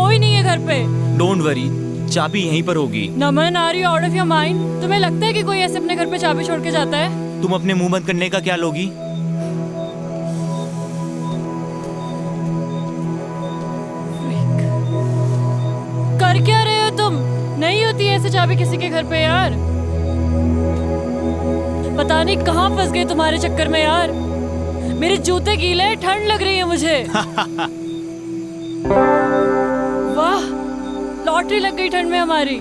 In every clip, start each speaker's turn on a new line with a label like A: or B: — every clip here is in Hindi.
A: कोई नहीं है घर पे।
B: डोंट वरी, चाबी यहीं पर होगी।
A: Naman, are you out of your mind? तुम्हें लगता है कि कोई ऐसे अपने घर पे चाबी छोड़ के जाता है?
B: तुम अपने मुंह बंद करने का क्या लोगी?
A: कर क्या रहे हो तुम? नहीं होती ऐसे चाबी किसी के घर पे यार। पता नहीं कहाँ फंस गए तुम्हारे चक्कर में यार। मेरे जूते गीले, ठंड लग रही है मुझे। वाह, लॉटरी लग गई ठंड में हमारी।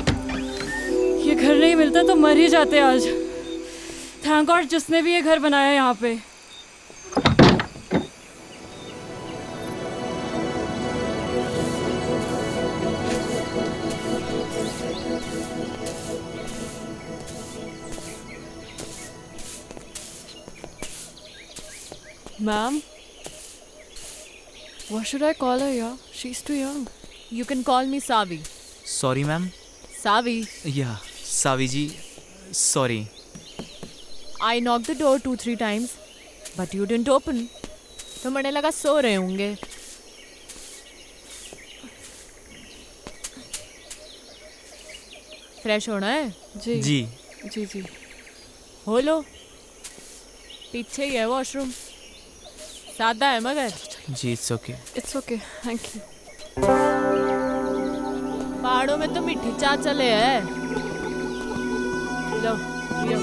A: ये घर नहीं मिलता तो मर ही जाते आज। थैंक गॉड जिसने भी ये घर बनाया यहाँ पे। Ma'am, what should I call her? Yeah, she's too young.
C: You can call me Savi.
B: Sorry ma'am.
C: Savi,
B: या सावी जी, sorry.
C: I knocked the door 2-3 times, but you didn't open. तो मैंने लगा सो रहे होंगे। फ्रेश होना है?
A: जी
B: जी
A: जी जी।
C: हो लो, पीछे ही है वॉशरूम। सादा है मगर।
B: जी, it's okay.
A: It's okay, thank you.
C: पहाड़ों में तो मीठी चाय चले है। लो पियो।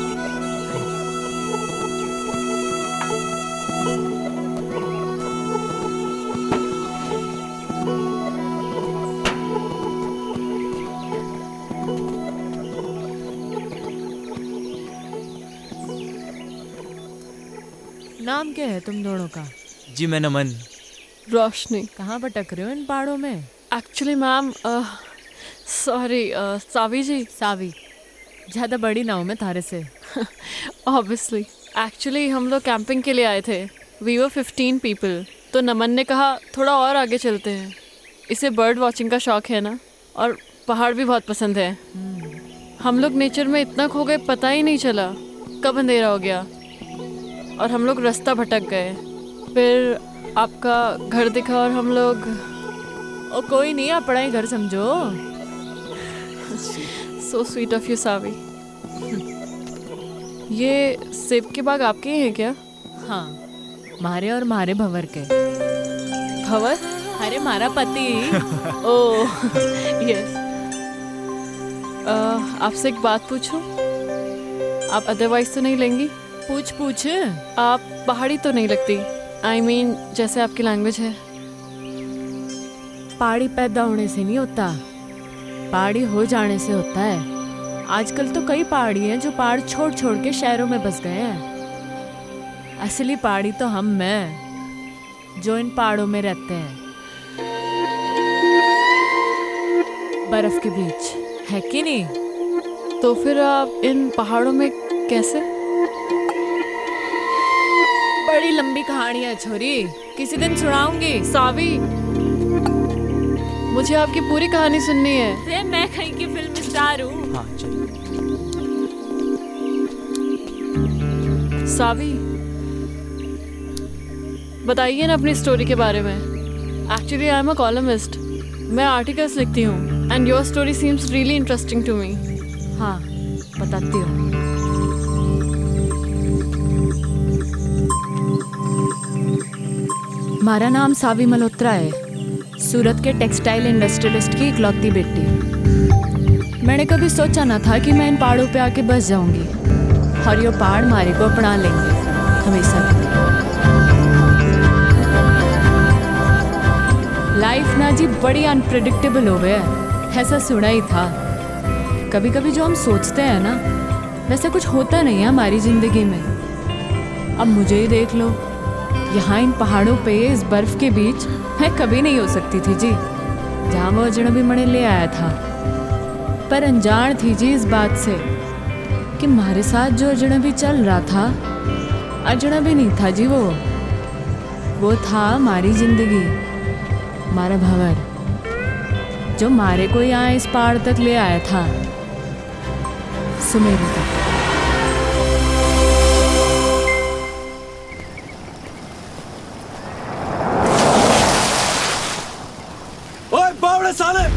C: नाम क्या है तुम दोनों का?
B: जी मैं नमन।
A: रोशनी।
C: कहाँ भटक रहे हो इन पहाड़ों में?
A: एक्चुअली मैम, सॉरी, सावी जी।
C: सावी, ज़्यादा बड़ी ना हूँ मैं थारे से।
A: ऑब्वियसली। एक्चुअली हम लोग कैंपिंग के लिए आए थे। We were 15 people. तो नमन ने कहा थोड़ा और आगे चलते हैं। इसे बर्ड वॉचिंग का शौक है ना, और पहाड़ भी बहुत पसंद है। हम लोग नेचर में इतना खो गए, पता ही नहीं चला कब अंधेरा हो गया और हम लोग रास्ता भटक गए। फिर आपका घर दिखा और हम लोग।
C: ओ कोई नहीं, अपना ही घर समझो।
A: सो स्वीट ऑफ यू सावी। ये सेब के बाग आपके ही हैं क्या?
C: हाँ, मारे और मारे भंवर के।
A: भंवर?
C: अरे मारा पति।
A: Oh yes. आपसे एक बात पूछूं? आप अदरवाइज तो नहीं लेंगी?
C: पूछ पूछ।
A: आप पहाड़ी तो नहीं लगती। आई मीन जैसे आपकी लैंग्वेज है।
C: पहाड़ी पैदा होने से नहीं होता, पहाड़ी हो जाने से होता है। आजकल तो कई पहाड़ी हैं जो पहाड़ छोड़ छोड़ के शहरों में बस गए हैं। असली पहाड़ी तो हम हैं जो इन पहाड़ों में रहते हैं, बर्फ के बीच, है कि नहीं?
A: तो फिर आप इन पहाड़ों में कैसे?
C: बड़ी लंबी कहानी है छोरी, किसी दिन सुनाऊंगी।
A: सावी, मुझे आपकी पूरी कहानी सुननी है।
C: अरे मैं कहीं की फिल्म स्टार हूँ।
B: हाँ चलिए।
A: सावी, बताइए ना अपनी स्टोरी के बारे में। Actually I am a columnist. मैं आर्टिकल्स लिखती हूँ and your story seems really interesting to me.
C: हाँ बताती हूँ। हमारा नाम सावी मल्होत्रा है, सूरत के टेक्सटाइल इंडस्ट्रियलिस्ट की इकलौती बेटी। मैंने कभी सोचा ना था कि मैं इन पहाड़ों पे आके बस जाऊंगी और ये पहाड़ हमारे को अपना लेंगे हमेशा के लिए। लाइफ ना जी बड़ी अनप्रेडिक्टेबल हो गया है, ऐसा सुना ही था। कभी कभी जो हम सोचते हैं ना, वैसा कुछ होता नहीं है हमारी ज़िंदगी में। अब मुझे ही देख लो, यहाँ इन पहाड़ों पे इस बर्फ़ के बीच मैं कभी नहीं हो सकती थी जी, जहाँ वो अजनबी मणे ले आया था। पर अनजान थी जी इस बात से कि हमारे साथ जो अजनबी चल रहा था, अजनबी नहीं था जी, वो था हमारी ज़िंदगी, हमारा भंवर, जो हमारे को यहाँ इस पहाड़ तक ले आया था, सुमेरु तक।
D: बावड़े साले।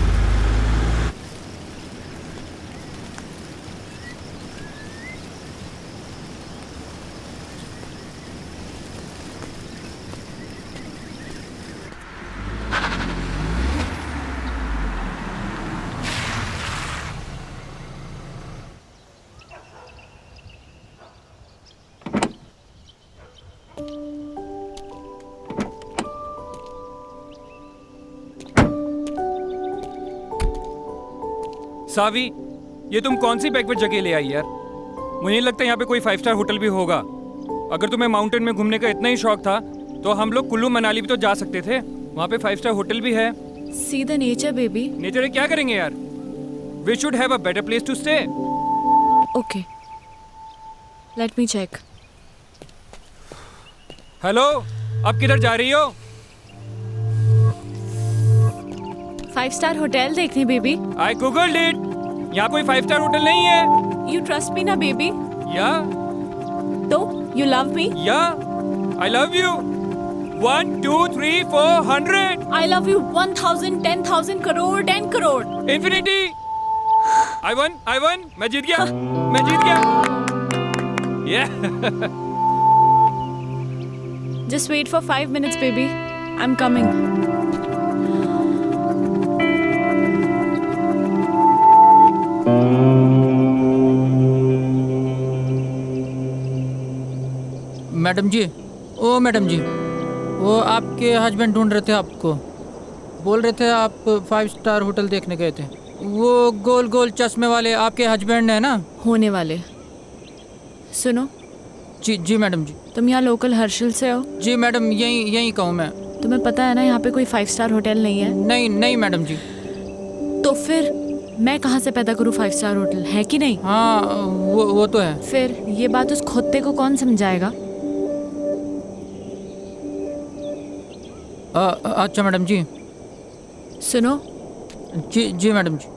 E: सावी, ये तुम कौन सी बैकवर्ड जगह ले आई यार? मुझे नहीं लगता यहाँ पे कोई 5 स्टार होटल भी होगा। अगर तुम्हें माउंटेन में घूमने का इतना ही शौक था तो हम लोग कुल्लू मनाली भी तो जा सकते थे। वहाँ पे 5 स्टार होटल भी है।
C: See the nature baby.
E: Nature में क्या करेंगे यार? We should have a better place to stay.
C: Okay, let me check.
E: Hello, अब किधर जा रही हो?
C: 5 स्टार होटल देखने बेबी।
E: I googled it. यहाँ कोई 5 स्टार होटल नहीं है।
C: यू ट्रस्ट मी ना बेबी?
E: या
C: तो यू लव मी?
E: या I love you. 1 2 3 4 100
C: I love you 1000 10,000 crore 10 crore.
E: Infinity. I won. मैं जीत गया। मैं जीत गया। Yeah.
C: Just wait for 5 minutes baby. I'm coming.
F: Madam ji, ओ मैडम जी, वो आपके हस्बैंड ढूंढ रहे थे आपको। बोल रहे थे आप 5 स्टार होटल देखने गए थे। वो गोल गोल चश्मे वाले आपके हस्बैंड है ना?
C: होने वाले। सुनो।
F: जी मैडम जी।
C: तुम यहाँ लोकल हर्षल से हो?
F: जी मैडम, यहीं कहूँ मैं।
C: तुम्हें पता है ना यहाँ पे कोई 5 स्टार होटल नहीं है?
F: नहीं मैडम जी।
C: तो फिर मैं कहाँ से पैदा करूँ 5 स्टार होटल, है कि नहीं?
F: हाँ, वो तो है।
C: फिर ये बात उस खोते को कौन समझाएगा?
F: अच्छा मैडम जी।
C: सुनो।
F: जी मैडम जी।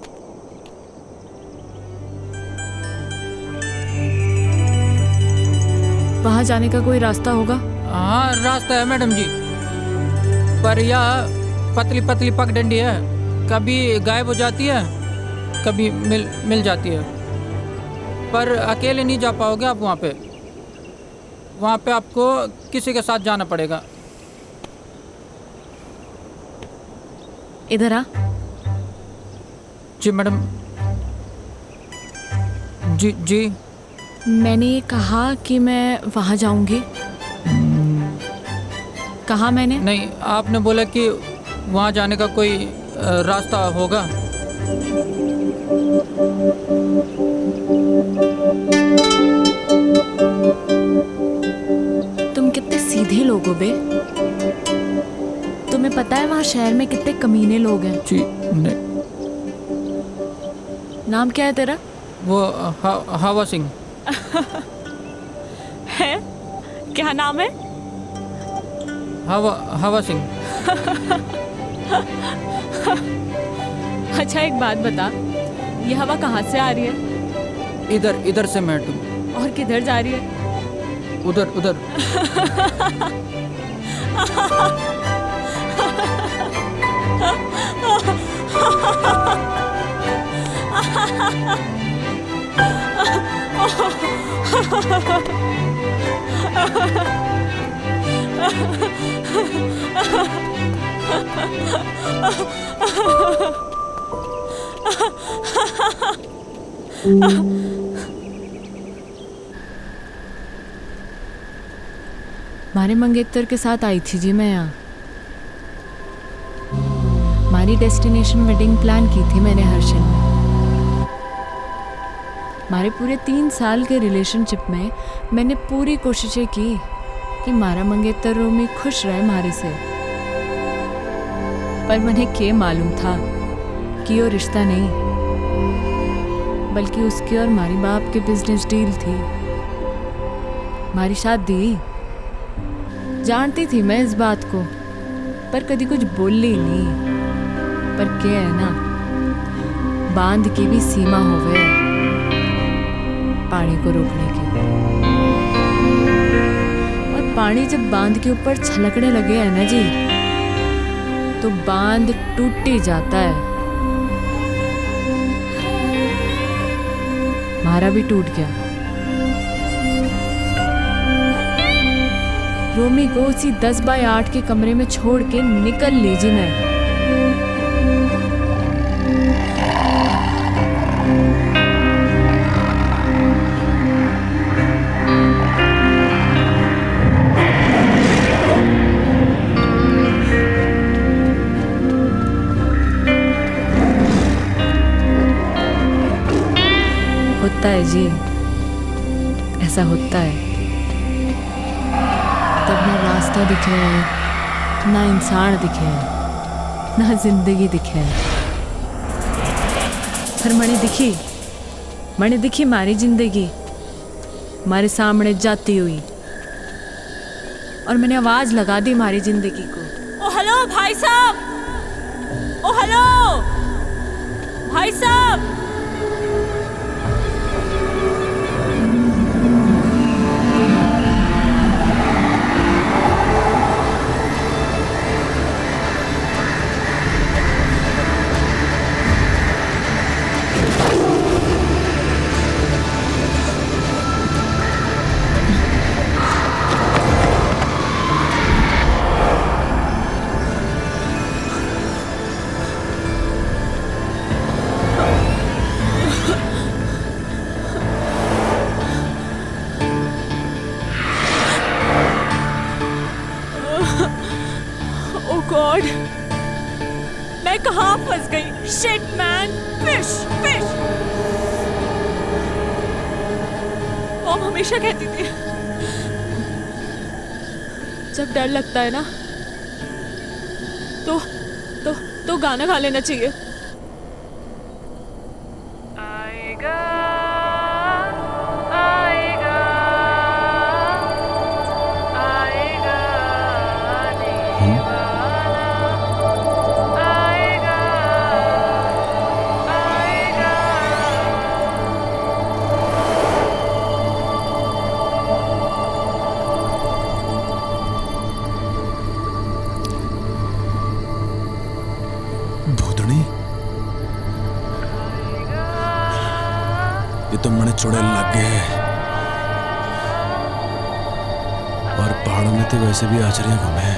C: वहाँ जाने का कोई रास्ता होगा?
F: हाँ, रास्ता है मैडम जी, पर यह पतली पतली पगडंडी है। कभी गायब हो जाती है, कभी मिल जाती है। पर अकेले नहीं जा पाओगे आप वहाँ पे। वहाँ पे आपको किसी के साथ जाना पड़ेगा।
C: इधर आ।
F: जी मैडम। जी।
C: मैंने ये कहा कि मैं वहाँ जाऊंगी। कहा मैंने?
F: नहीं, आपने बोला कि वहाँ जाने का कोई रास्ता होगा।
C: तुम कितने सीधे लोग हो बे। तुम्हें पता है वहाँ शहर में कितने कमीने लोग हैं?
F: जी नहीं।
C: नाम क्या है तेरा?
F: वो हवा सिंह
C: है? क्या नाम है?
F: हवा सिंह।
C: अच्छा एक बात बता, ये हवा कहाँ से आ रही है?
F: इधर से मैडम।
C: और किधर जा रही है?
F: उधर।
C: मारे मंगेतर के साथ आई थी जी मैं यहाँ। हमारी डेस्टिनेशन वेडिंग प्लान की थी मैंने हर्षल में। हमारे पूरे 3 साल के रिलेशनशिप में मैंने पूरी कोशिशें की कि मारा मंगेतर रोमी खुश रहे हमारे से। पर मुझे क्या मालूम था कि वो रिश्ता नहीं, बल्कि उसके और हमारी बाप के बिजनेस डील थी। हमारी शादी जानती थी मैं इस बात को, पर कभी कुछ बोली नहीं। पर क्या है ना, बांध की भी सीमा होवे पानी को रोकने की। और पानी जब बांध के ऊपर छलकने लगे है ना जी, तो बांध टूट ही जाता है। हमारा भी टूट गया। रोमी को उसी 10 बाय 8 के कमरे में छोड़ के निकल लीजिए मैं। होता है जी, ऐसा होता है। तब ना रास्ता दिखे है, ना इंसान दिखे है, ना जिंदगी दिखे है। पर मैंने दिखी हमारी जिंदगी हमारे सामने जाती हुई, और मैंने आवाज लगा दी हमारी जिंदगी को।
A: ओ हेलो भाई साहब, ओ हेलो भाई साहब। गॉड, मैं कहाँ फंस गई? Shit man, fish fish. Mom हमेशा कहती थी जब डर लगता है ना तो गाना गा लेना चाहिए। आएगा आएगा आएगा
D: ये तो मने चुड़ैल लग गए हैं, और पहाड़ों में तो वैसे भी आचरियां कम है।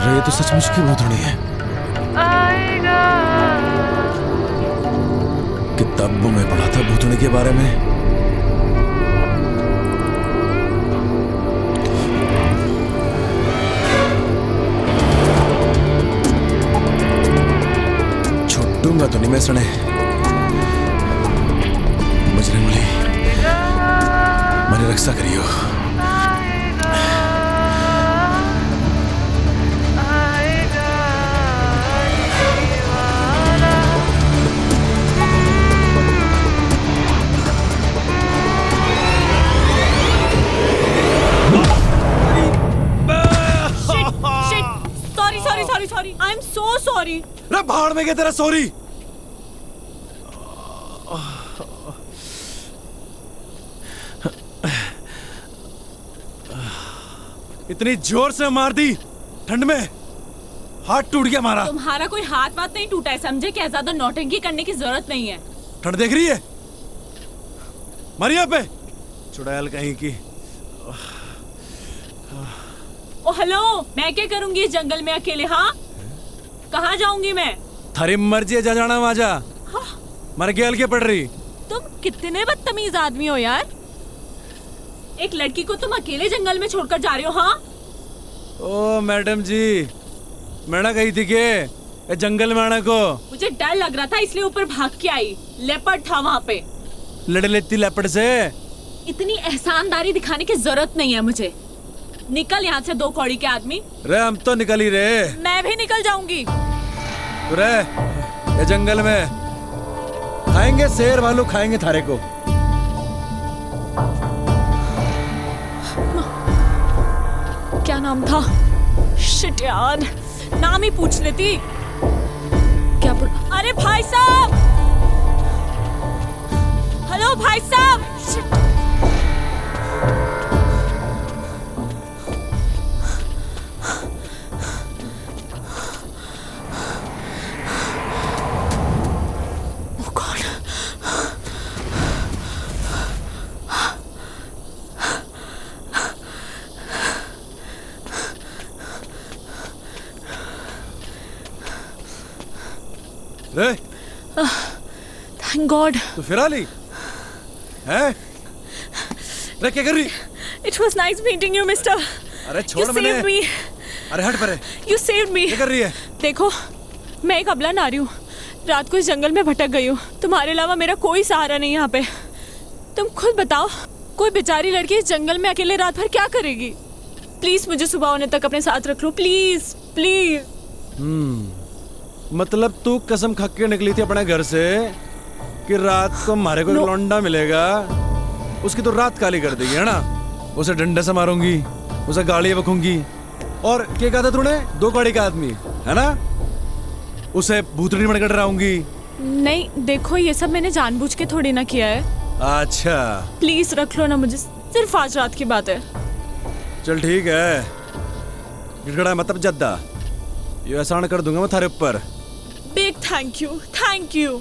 D: ये तो सचमुच की भूतनी है। किताबों में पढ़ा था भूतनी के बारे में। छुट्टूंगा तो नहीं मैं सुने। बजरंग बली मेरी रक्षा करियो।
A: Sorry, I'm so sorry.
D: रे भाड़ में गया तेरा सॉरी। इतनी जोर से मार दी ठंड में, हाथ टूट गया हमारा।
A: तुम्हारा कोई हाथ वाथ नहीं टूटा है, समझे? क्या ज्यादा नौटंकी करने की जरूरत नहीं है।
D: ठंड देख रही है मर यहाँ पे, चुड़ैल कहीं की।
A: ओ हेलो, मैं क्या करूंगी इस जंगल में अकेले? हाँ, कहाँ जाऊंगी मैं?
D: थारी मर्जी है, जा जाना वहां जा।
A: हाँ?
D: मर के हल्के पड़ रही।
A: तुम कितने बदतमीज आदमी हो यार। एक लड़की को तुम अकेले जंगल में छोड़कर जा रहे हो। हाँ?
D: ओ मैडम जी, मैंने कही थी कि जंगल में आने को।
A: मुझे डर लग रहा था इसलिए ऊपर भाग के आई। लेपर्ड था वहाँ पे।
D: लड़ लेती लेपर्ड से।
A: इतनी एहसानदारी दिखाने की जरूरत नहीं है मुझे। निकल यहाँ से, 2 कौड़ी के आदमी।
D: रे हम तो निकल ही रहे।
A: मैं भी निकल जाऊंगी।
D: रे ये जंगल में खाएंगे, शेर भालू खाएंगे थारे को।
C: नाम था? शिट यार, नाम ही पूछ लेती। क्या अरे भाई साहब, हेलो भाई साहब। शिट। Oh God.
D: रे
C: Thank God.
D: तू फिर आ ली हैं? रे क्या कर रही?
C: It was nice meeting you, mister.
D: अरे
C: You
D: छोड़ मैंने।
C: saved me.
D: अरे हट परे।
C: You saved me.
D: क्या कर रही है?
C: देखो, मैं एक अबला नारी हूँ। रात को इस जंगल में भटक गई हूँ। तुम्हारे अलावा मेरा कोई सहारा नहीं यहाँ पे। तुम खुद बताओ, कोई बेचारी लड़की इस जंगल में अकेले रात भर क्या करेगी? प्लीज मुझे सुबह होने तक अपने साथ रख लो, प्लीज प्लीज।
D: मतलब तू कसम खा के निकली थी अपने घर से कि रात को हमारे को एक लौंडा मिलेगा, उसकी तो रात काली कर देगी, है ना? उसे डंडे से मारूंगी, उसे गाड़ी बकूंगी, और क्या कहा था तूने? 2 गाड़ी का आदमी, है ना? उसे भूतनी बनकर डराऊंगी।
C: नहीं, देखो ये सब मैंने जानबूझ के थोड़ी ना किया है।
D: अच्छा
C: प्लीज रख लो ना मुझे, सिर्फ आज रात की बात है।
D: चल ठीक है, गिड़गड़ा मतलब जद्दा, ये एहसान कर दूंगा मैं थारे ऊपर।
C: Big thank you, thank you.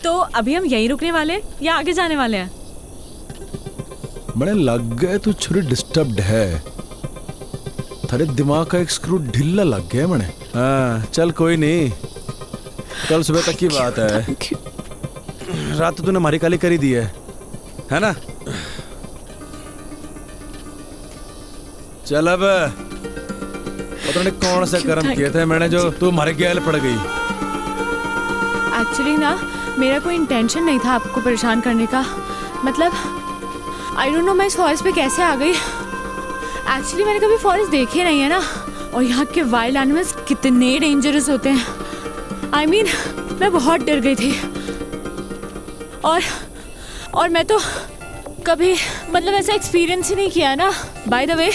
C: तो अभी हम यहीं रुकने वाले हैं या आगे जाने वाले हैं?
D: बड़े लग गए तू छुरी डिस्टर्ब्ड है, थारे दिमाग का एक स्क्रू ढीला लग गया मने। हाँ चल कोई नहीं, कल सुबह तक की बात है।
C: Thank you.
D: रात तो तूने हमारी काली करी दी है ना? चल अब पता नहीं कौन से कर्म किए थे मैंने जो तू हमारे गैल पड़ गई।
C: एक्चुअली ना मेरा कोई इंटेंशन नहीं था आपको परेशान करने का। मतलब आई डोंट नो मैं इस फॉरेस्ट पे कैसे आ गई। एक्चुअली मैंने कभी फॉरेस्ट देखे नहीं है ना, और यहाँ के वाइल्ड एनिमल्स कितने डेंजरस होते हैं। आई मीन मैं बहुत डर गई थी, और मैं तो कभी मतलब ऐसा एक्सपीरियंस ही नहीं किया ना। बाय द वे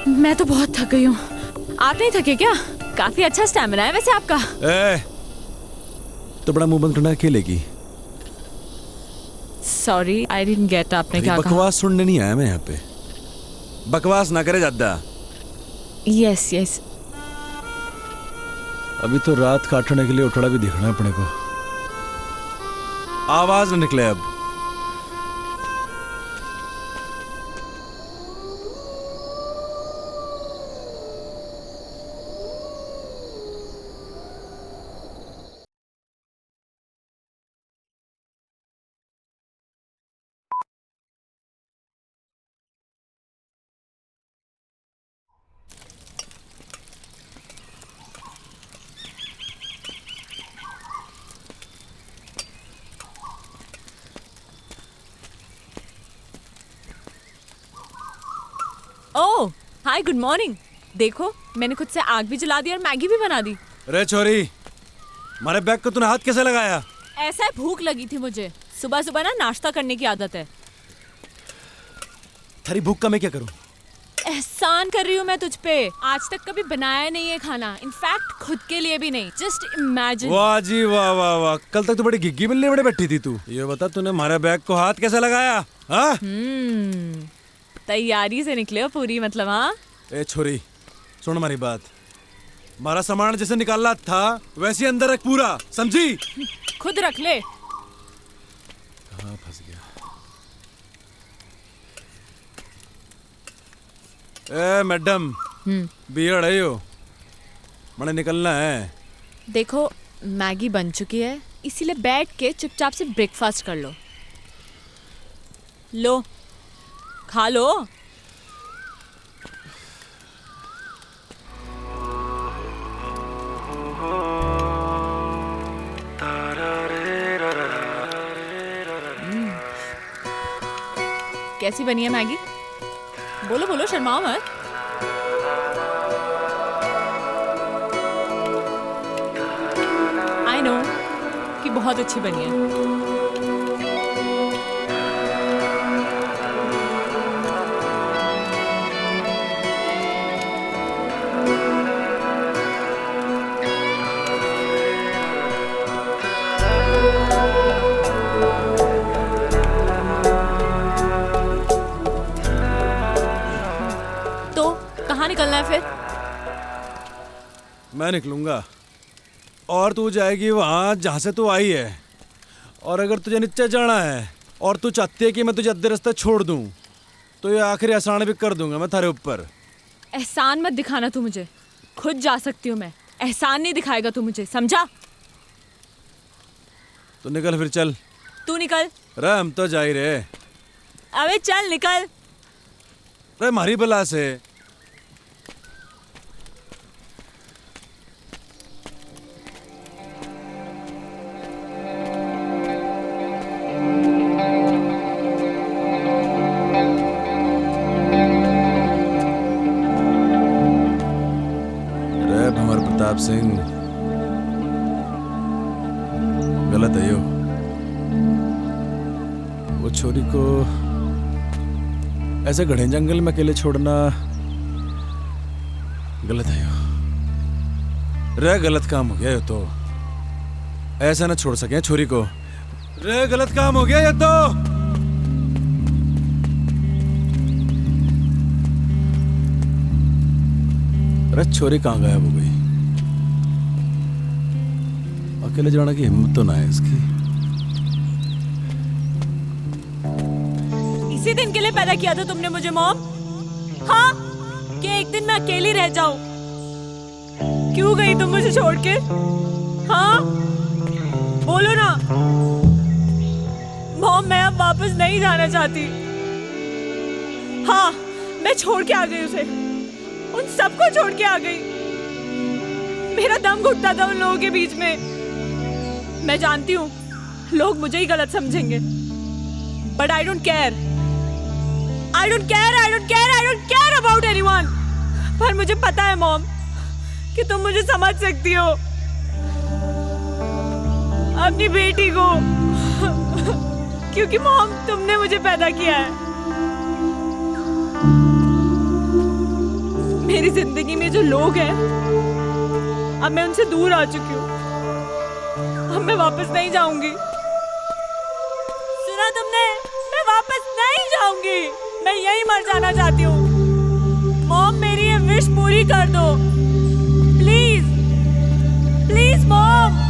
C: मैं तो बहुत थक गई हूँ। आप नहीं थके क्या? काफी अच्छा स्टैमिना है वैसे आपका।
D: तो बड़ा मुंह बंद करना अकेले की।
C: सॉरी आई डिडंट गेट, आपने क्या कहा?
D: बकवास सुनने नहीं आया मैं यहाँ पे, बकवास ना करे ज्यादा।
C: Yes yes.
D: अभी तो रात काटने के लिए उठड़ा भी दिखना है अपने को, आवाज न निकले अब।
C: ओह हाय, गुड मॉर्निंग। देखो मैंने खुद से आग भी जला दी और मैगी भी बना दी।
D: रे छोरी, हमारे बैग को तूने हाथ कैसे लगाया?
C: ऐसा है, भूख लगी थी मुझे। सुबह सुबह ना नाश्ता करने की आदत है।
D: थारी भूख का मैं क्या करूं?
C: एहसान कर रही हूँ मैं तुझ पे। आज तक कभी बनाया नहीं है खाना, इनफैक्ट खुद के लिए भी नहीं। Just imagine.
D: वाह जी वाह वाह वाह, कल तक तो बड़ी गिग्गी मिलने बड़े बैठी थी तू। ये बता तूने हमारे बैग को हाथ कैसे लगाया? हाँ?
C: तैयारी से निकले हो पूरी, मतलब। हाँ
D: ए छोरी सुन हमारी बात, हमारा सामान जैसे निकालना था वैसे ही अंदर रख पूरा, समझी?
C: खुद रख ले।
D: कहाँ फंस गया? ए मैडम, बियर है यो, मैंने निकलना है।
C: देखो मैगी बन चुकी है, इसीलिए बैठ के चुपचाप से ब्रेकफास्ट कर लो। लो खा लो। कैसी बनी है मैगी? बोलो बोलो, शर्माओ मत। आई नो कि बहुत अच्छी बनी है। है फिर?
D: मैं निकलूंगा और तू जाएगी वहां जहां से तू आई है। और अगर तुझे नीचे जाना है और तू चाहती है कि मैं तुझे अद्धे रास्ते छोड़ दूं तो ये आखिरी एहसान भी कर दूंगा मैं थारे ऊपर।
C: एहसान मत दिखाना तू मुझे, खुद जा सकती हूँ मैं, एहसान नहीं दिखाएगा तू मुझे, समझा?
D: तो निकल फिर चल।
C: तू निकल।
D: रे हम तो जा ही रहे।
C: अबे चल निकल।
D: रे मारी बला से। रे भंवर प्रताप सिंह, गलत है यो। वो छोरी को ऐसे घने जंगल में अकेले छोड़ना गलत है यो। रे गलत काम हो गया ये तो, ऐसा ना छोड़ सके छोरी को। रे गलत काम हो गया ये तो। अरे छोरी कहाँ गायब हो गई? अकेले जाने की हिम्मत तो ना है इसकी।
C: इसी दिन के लिए पैदा किया था तुमने मुझे मॉम? हाँ, कि एक दिन मैं अकेली रह जाऊं? क्यों गई तुम मुझे छोड़ के? हाँ, बोलो ना। मॉम मैं अब वापस नहीं जाना चाहती। हाँ, मैं छोड़ के आ गई उसे, उन सबको छोड़ के आ गई। मेरा दम घुटता था उन लोगों के बीच में। मैं जानती हूँ लोग मुझे ही गलत समझेंगे, but I don't care. I don't care about anyone. पर मुझे पता है मॉम कि तुम मुझे समझ सकती हो, अपनी बेटी को, क्योंकि मॉम तुमने मुझे पैदा किया है। मेरी जिंदगी में जो लोग हैं अब मैं उनसे दूर आ चुकी हूँ। अब मैं वापस नहीं जाऊंगी। सुना तुमने? मैं वापस नहीं जाऊंगी। मैं यहीं मर जाना चाहती हूँ। मॉम मेरी ये विश पूरी कर दो प्लीज, प्लीज मॉम।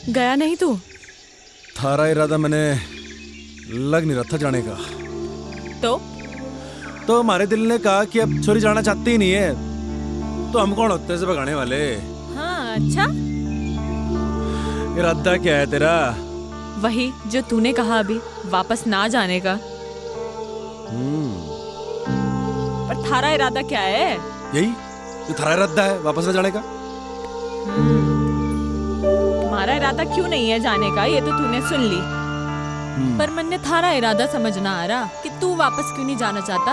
C: गया नहीं तू?
D: थारा इरादा मैंने लग नहीं रहा था जाने का। तो हमारे दिल ने कहा कि अब छोरी जाना चाहती ही नहीं है, तो हम कौन होते हैं इसे भगाने वाले?
C: हाँ अच्छा,
D: इरादा क्या है तेरा?
C: वही जो तूने कहा अभी, वापस ना जाने का। पर थारा इरादा क्या है?
D: यही जो थारा इरादा है, वापस न जाने का।
C: हमारा इरादा क्यों नहीं है जाने का, ये तो तूने सुन ली। पर मन ने थारा इरादा समझ ना आ रहा कि तू वापस क्यों नहीं जाना चाहता।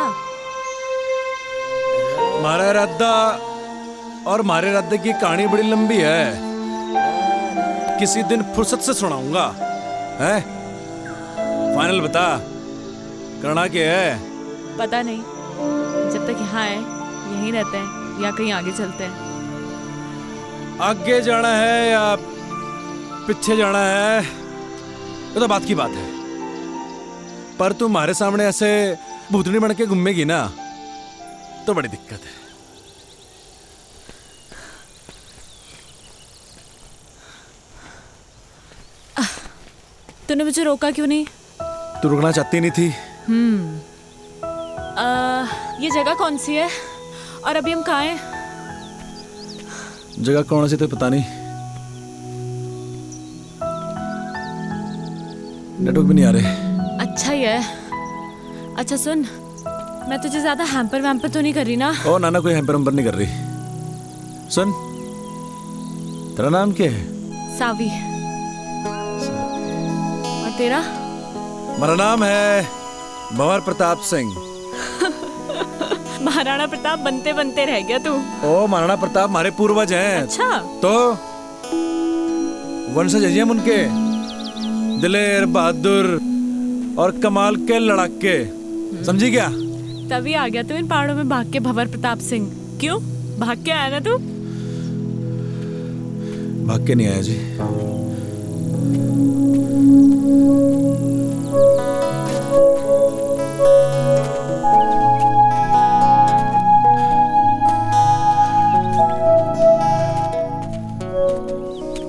D: हमारा इरादा और हमारे इरादे की कहानी बड़ी लंबी है, किसी दिन फुर्सत से सुनाऊंगा। है फाइनल बता, करना क्या है?
C: पता नहीं, जब तक यहाँ है यहीं रहते हैं या कहीं आगे चलते हैं।
D: आगे जाना है या पीछे जाना है ये तो बात की बात है, पर तू हमारे सामने ऐसे भूतनी बन के घूमेगी ना तो बड़ी दिक्कत है।
C: तूने मुझे रोका क्यों नहीं?
D: तू रुकना चाहती नहीं थी।
C: ये जगह कौन सी है और अभी हम कहाँ हैं?
D: जगह कौन सी तो पता नहीं, नेटवर्क भी नहीं आ रहे।
C: अच्छा ही है। अच्छा सुन, मैं तुझे ज्यादा हैम्पर वैम्पर तो नहीं कर रही ना?
D: ओ नाना, कोई हैम्पर वैम्पर नहीं कर रही। सुन, तेरा नाम क्या है?
C: सावी। और तेरा?
D: मेरा नाम है भंवर प्रताप सिंह।
C: महाराणा प्रताप बनते बनते रह गया तू।
D: ओ महाराणा प्रताप हमारे पूर्वज हैं।
C: अच्छा,
D: तो वंशज हैं हम उनके, दिलेर बहादुर और कमाल के लड़ाके, समझी क्या?
C: तभी आ गया तू इन पहाड़ों में भाग के भंवर प्रताप सिंह। क्यों भाग के आया ना तू?
D: भाग के नहीं आया जी।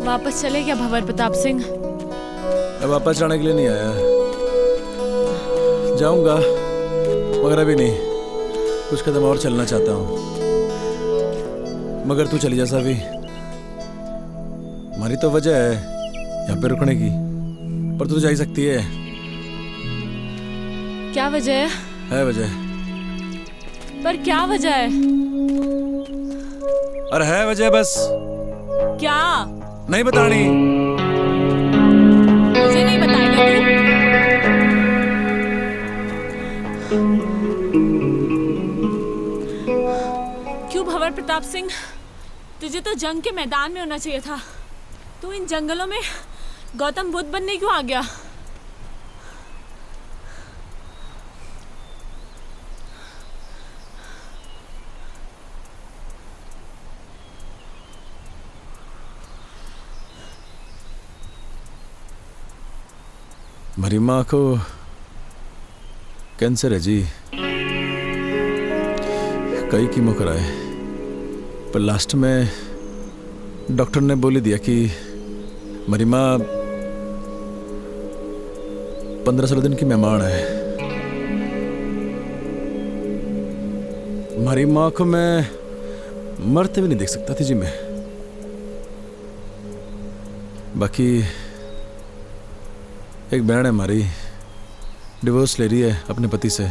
C: वापस चले क्या भंवर प्रताप सिंह?
D: मैं वापस जाने के लिए नहीं आया, जाऊंगा मगर अभी नहीं, कुछ कदम और चलना चाहता हूँ। मगर तू चली जा सावी, हमारी तो वजह है यहाँ पे रुकने की, पर तू जा ही सकती है।
C: क्या वजह
D: है वजह,
C: पर क्या वजह है?
D: अरे है वजह, बस
C: क्या?
D: नहीं बतानी।
C: मुझे नहीं बताएगा तू? क्यों भंवर प्रताप सिंह, तुझे तो जंग के मैदान में होना चाहिए था। तू इन जंगलों में गौतम बुद्ध बनने क्यों आ गया?
D: मेरी माँ को कैंसर है जी, कई कीमो कराए, पर लास्ट में डॉक्टर ने बोली दिया कि मेरी माँ 15-16 दिन की मेहमान है। हमारी माँ को मैं मरते भी नहीं देख सकता थी जी मैं। बाकी एक बहन है हमारी, डिवोर्स ले रही है अपने पति से।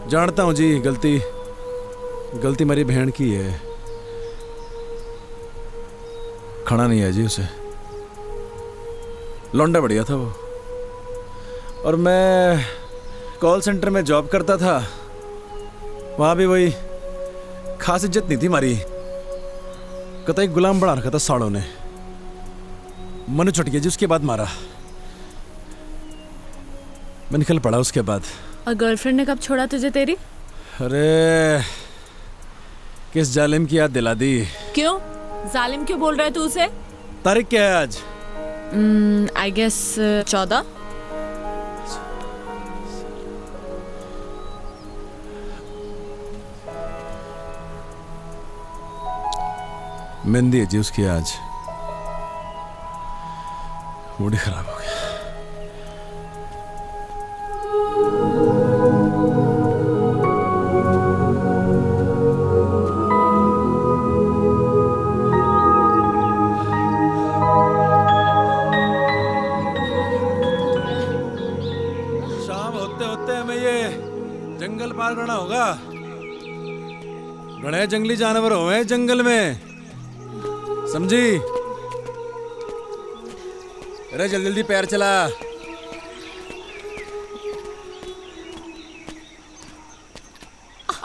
D: जानता हूँ जी, गलती मेरी बहन की है, खाना नहीं है जी उसे। लौंडा बढ़िया था वो, और मैं कॉल सेंटर में जॉब करता था, वहाँ भी वही खास इज्जत नहीं थी हमारी, कतई गुलाम बना रखा था साड़ों ने। मनु चट गया जी, उसके बाद मारा, मैं निकल पड़ा उसके बाद।
C: और गर्लफ्रेंड ने कब छोड़ा तुझे तेरी?
D: अरे किस जालिम की याद दिला दी।
C: क्यों जालिम क्यों बोल रहा है तू उसे?
D: तारीख क्या है आज?
C: I guess 14।
D: मेहंदी है जी उसकी आज, मूड ही खराब हो गया। शाम होते होते हमें ये जंगल पार करना होगा। घने जंगली जानवर हुए जंगल में, समझी? अरे जल्दी जल्दी पैर चला।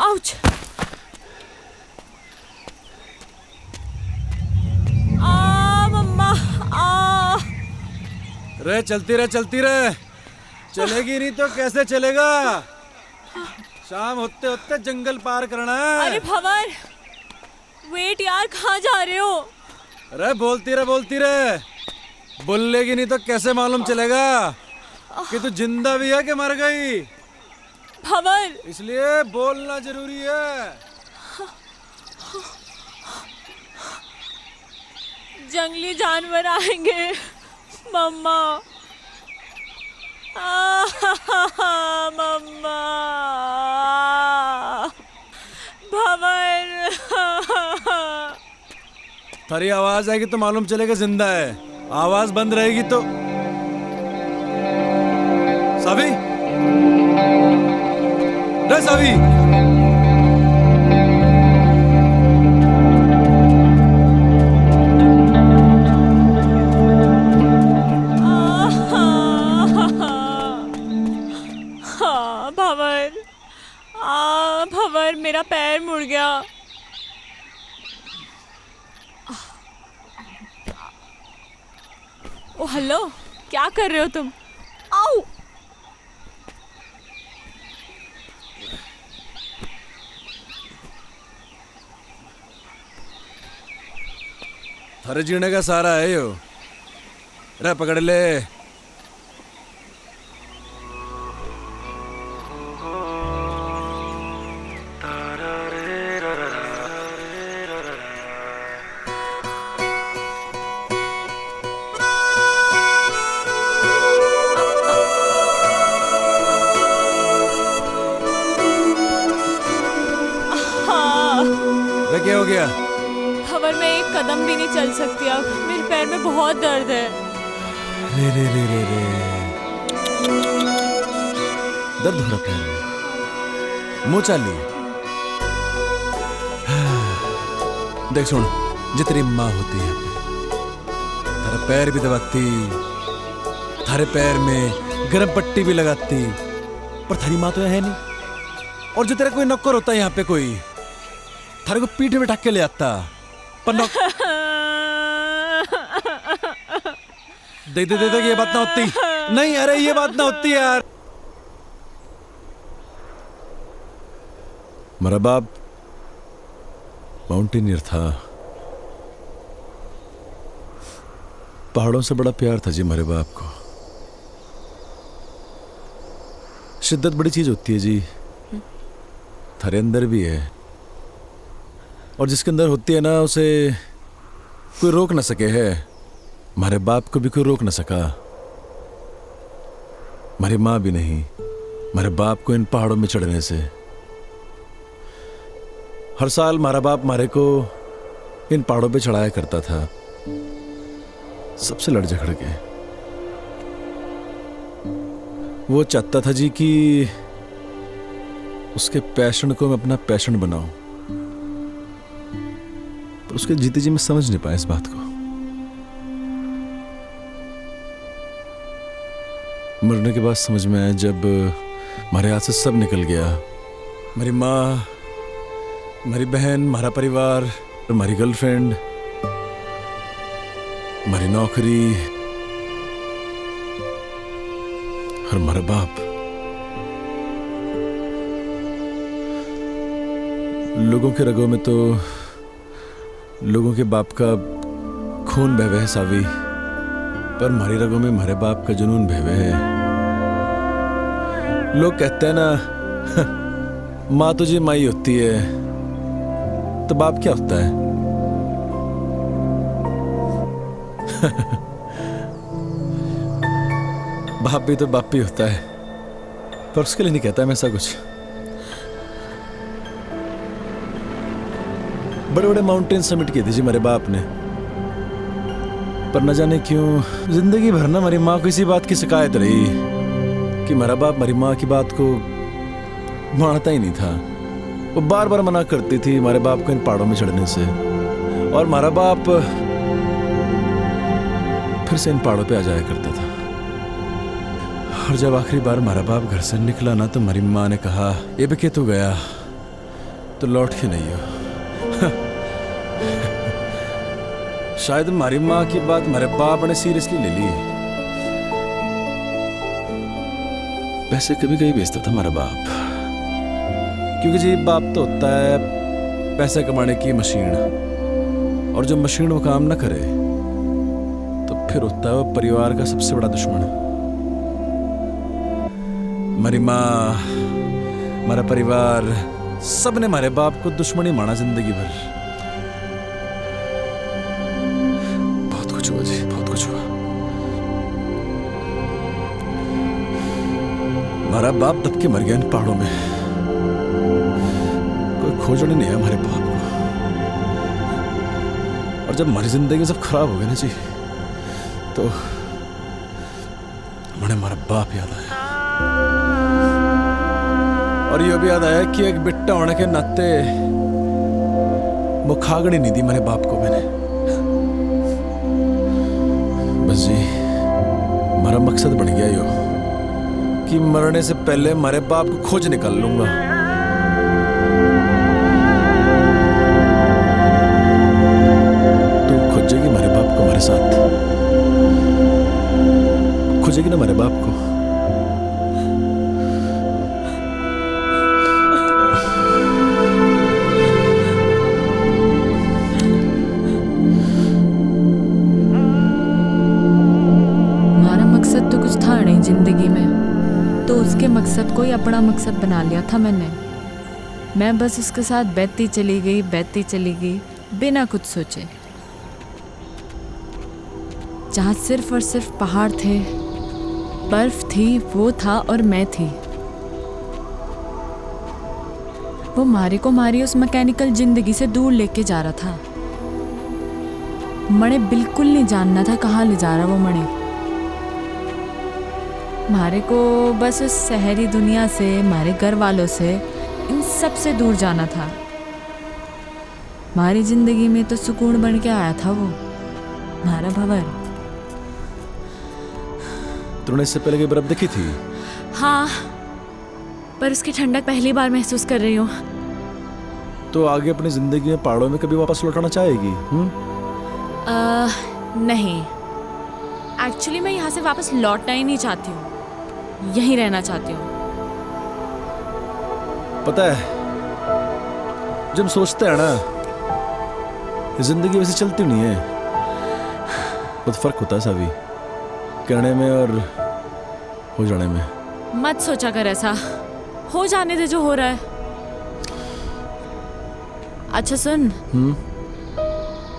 C: आउच! आ मम्मा आ!
D: रे चलती रहे, चलेगी नहीं तो कैसे चलेगा? शाम होते होते जंगल पार करना है।
C: अरे भंवर, वेट यार, कहाँ जा रहे हो?
D: अरे बोलती रहे, बोलेगी नहीं तो कैसे मालूम चलेगा कि तू जिंदा भी है कि मर गई?
C: भंवर,
D: इसलिए बोलना जरूरी है।
C: जंगली जानवर आएंगे मम्मा। मम्मा, भंवर।
D: तेरी आवाज आएगी तो मालूम चलेगा जिंदा है, आवाज बंद रहेगी तो। सावी, रे सावी,
C: भंवर, मेरा पैर मुड़ गया। ओ हेलो, क्या कर रहे हो तुम? आओ!
D: थारे जीने का सारा है यो। रे पकड़ ले। रे क्या हो गया?
A: खबर मैं एक कदम भी नहीं चल सकती अब, मेरे पैर में बहुत दर्द है।
D: रे रे रे रे रे दर्द हो रहा पैर में। मुंह चाली। देख सुन, जो तेरी माँ होती है थारा पैर भी दबाती, थारे पैर में गर्म पट्टी भी लगाती, पर थारी माँ तो है नहीं। और जो तेरा कोई नौकर होता है यहाँ पे कोई, थारे को पीठ में ढक के ले आता, पर देख दे दे ये बात ना होती। नहीं अरे ये बात ना होती यार। मेरा बाप माउंटेनियर था, पहाड़ों से बड़ा प्यार था जी मेरे बाप को। शिद्दत बड़ी चीज होती है जी, थारे अंदर भी है, और जिसके अंदर होती है ना उसे कोई रोक ना सके है। हमारे बाप को भी कोई रोक ना सका, हमारी माँ भी नहीं, हमारे बाप को इन पहाड़ों में चढ़ने से। हर साल हमारा बाप हमारे को इन पहाड़ों पे चढ़ाया करता था, सबसे लड़ झगड़ के। वो चाहता था जी कि उसके पैशन को मैं अपना पैशन बनाऊं, पर उसके जीते जी मैं समझ नहीं पाया इस बात को। मरने के बाद समझ में आया जब हमारे हाथ से सब निकल गया। मेरी माँ, हमारी बहन, हमारा परिवार, हमारी गर्लफ्रेंड, हमारी नौकरी और हमारा बाप। लोगों के रगों में तो लोगों के बाप का खून बह है सावी, पर हमारी रगों में हमारे बाप का जुनून बह है। लोग कहते हैं ना माँ तुझे माई होती है, तो बाप क्या होता है? बाप भी तो बाप ही होता है, पर उसके लिए नहीं कहता मैं ऐसा कुछ। बड़े बड़े माउंटेन समिट किए थे जी मेरे बाप ने, पर न जाने क्यों जिंदगी भर ना हमारी माँ को इसी बात की शिकायत रही कि मेरा बाप हमारी माँ की बात को मानता ही नहीं था। वो बार बार मना करती थी हमारे बाप को इन पहाड़ों में चढ़ने से, और हमारा बाप फिर से इन पहाड़ों पे आ जाया करता था। और जब आखिरी बार हमारा बाप घर से निकला ना, तो हमारी माँ ने कहा ये भी तू गया तो लौट के नहीं हो। शायद हमारी माँ की बात हमारे बाप ने सीरियसली ले ली। पैसे कभी कभी बेचता था हमारा बाप, क्योंकि जी बाप तो होता है पैसे कमाने की मशीन, और जब मशीन वो काम ना करे तो फिर होता है वो परिवार का सबसे बड़ा दुश्मन। हमारी माँ, हमारा परिवार, सब ने हमारे बाप को दुश्मन ही माना जिंदगी भर। बहुत कुछ हुआ जी, बहुत कुछ हुआ। हमारा बाप दब के मर गया इन पहाड़ों में, कोई खोजने नहीं है हमारे बाप को। और जब हमारी जिंदगी सब खराब हो गई ना जी, तो हमारे हमारा बाप याद आया। और ये भी याद आया कि एक बिट्टा होने के नाते वो खागड़ी नहीं दी मेरे बाप को मैंने। बस जी हमारा मकसद बन गया यो कि मरने से पहले हमारे बाप को खोज निकाल लूंगा। तू खोजेगी हमारे बाप को हमारे साथ, खोजेगी ना हमारे बाप को।
C: कोई अपना मकसद बना लिया था मैंने। मैं बस उसके साथ बहती चली गई बिना कुछ सोचे। जहाँ सिर्फ और सिर्फ पहाड़ थे, बर्फ थी, वो था और मैं थी। वो मारे को मारी उस मैकेनिकल जिंदगी से दूर लेके जा रहा था। मणे बिल्कुल नहीं जानना था कहाँ ले जा रहा वो मणे। मारे को बस उस शहरी दुनिया से, मारे घर वालों से, इन सब से दूर जाना था। हमारी जिंदगी में तो सुकून बन के आया था वो, हमारा भंवर।
D: तूने इससे पहले की बर्फ देखी थी?
C: हाँ, पर उसकी ठंडक पहली बार महसूस कर रही हूँ।
D: तो आगे अपनी जिंदगी में पहाड़ों में कभी वापस लौटाना चाहेगी?
C: नहीं, एक्चुअली मैं यहाँ से वापस लौटना ही नहीं चाहती हूँ, यहीं रहना चाहती हूँ।
D: पता है, जब हम सोचते हैं ना, जिंदगी वैसे चलती नहीं है। बहुत फर्क होता है सावी, कहने में और हो जाने में।
C: मत सोचा कर ऐसा, हो जाने दे जो हो रहा है। अच्छा सुन,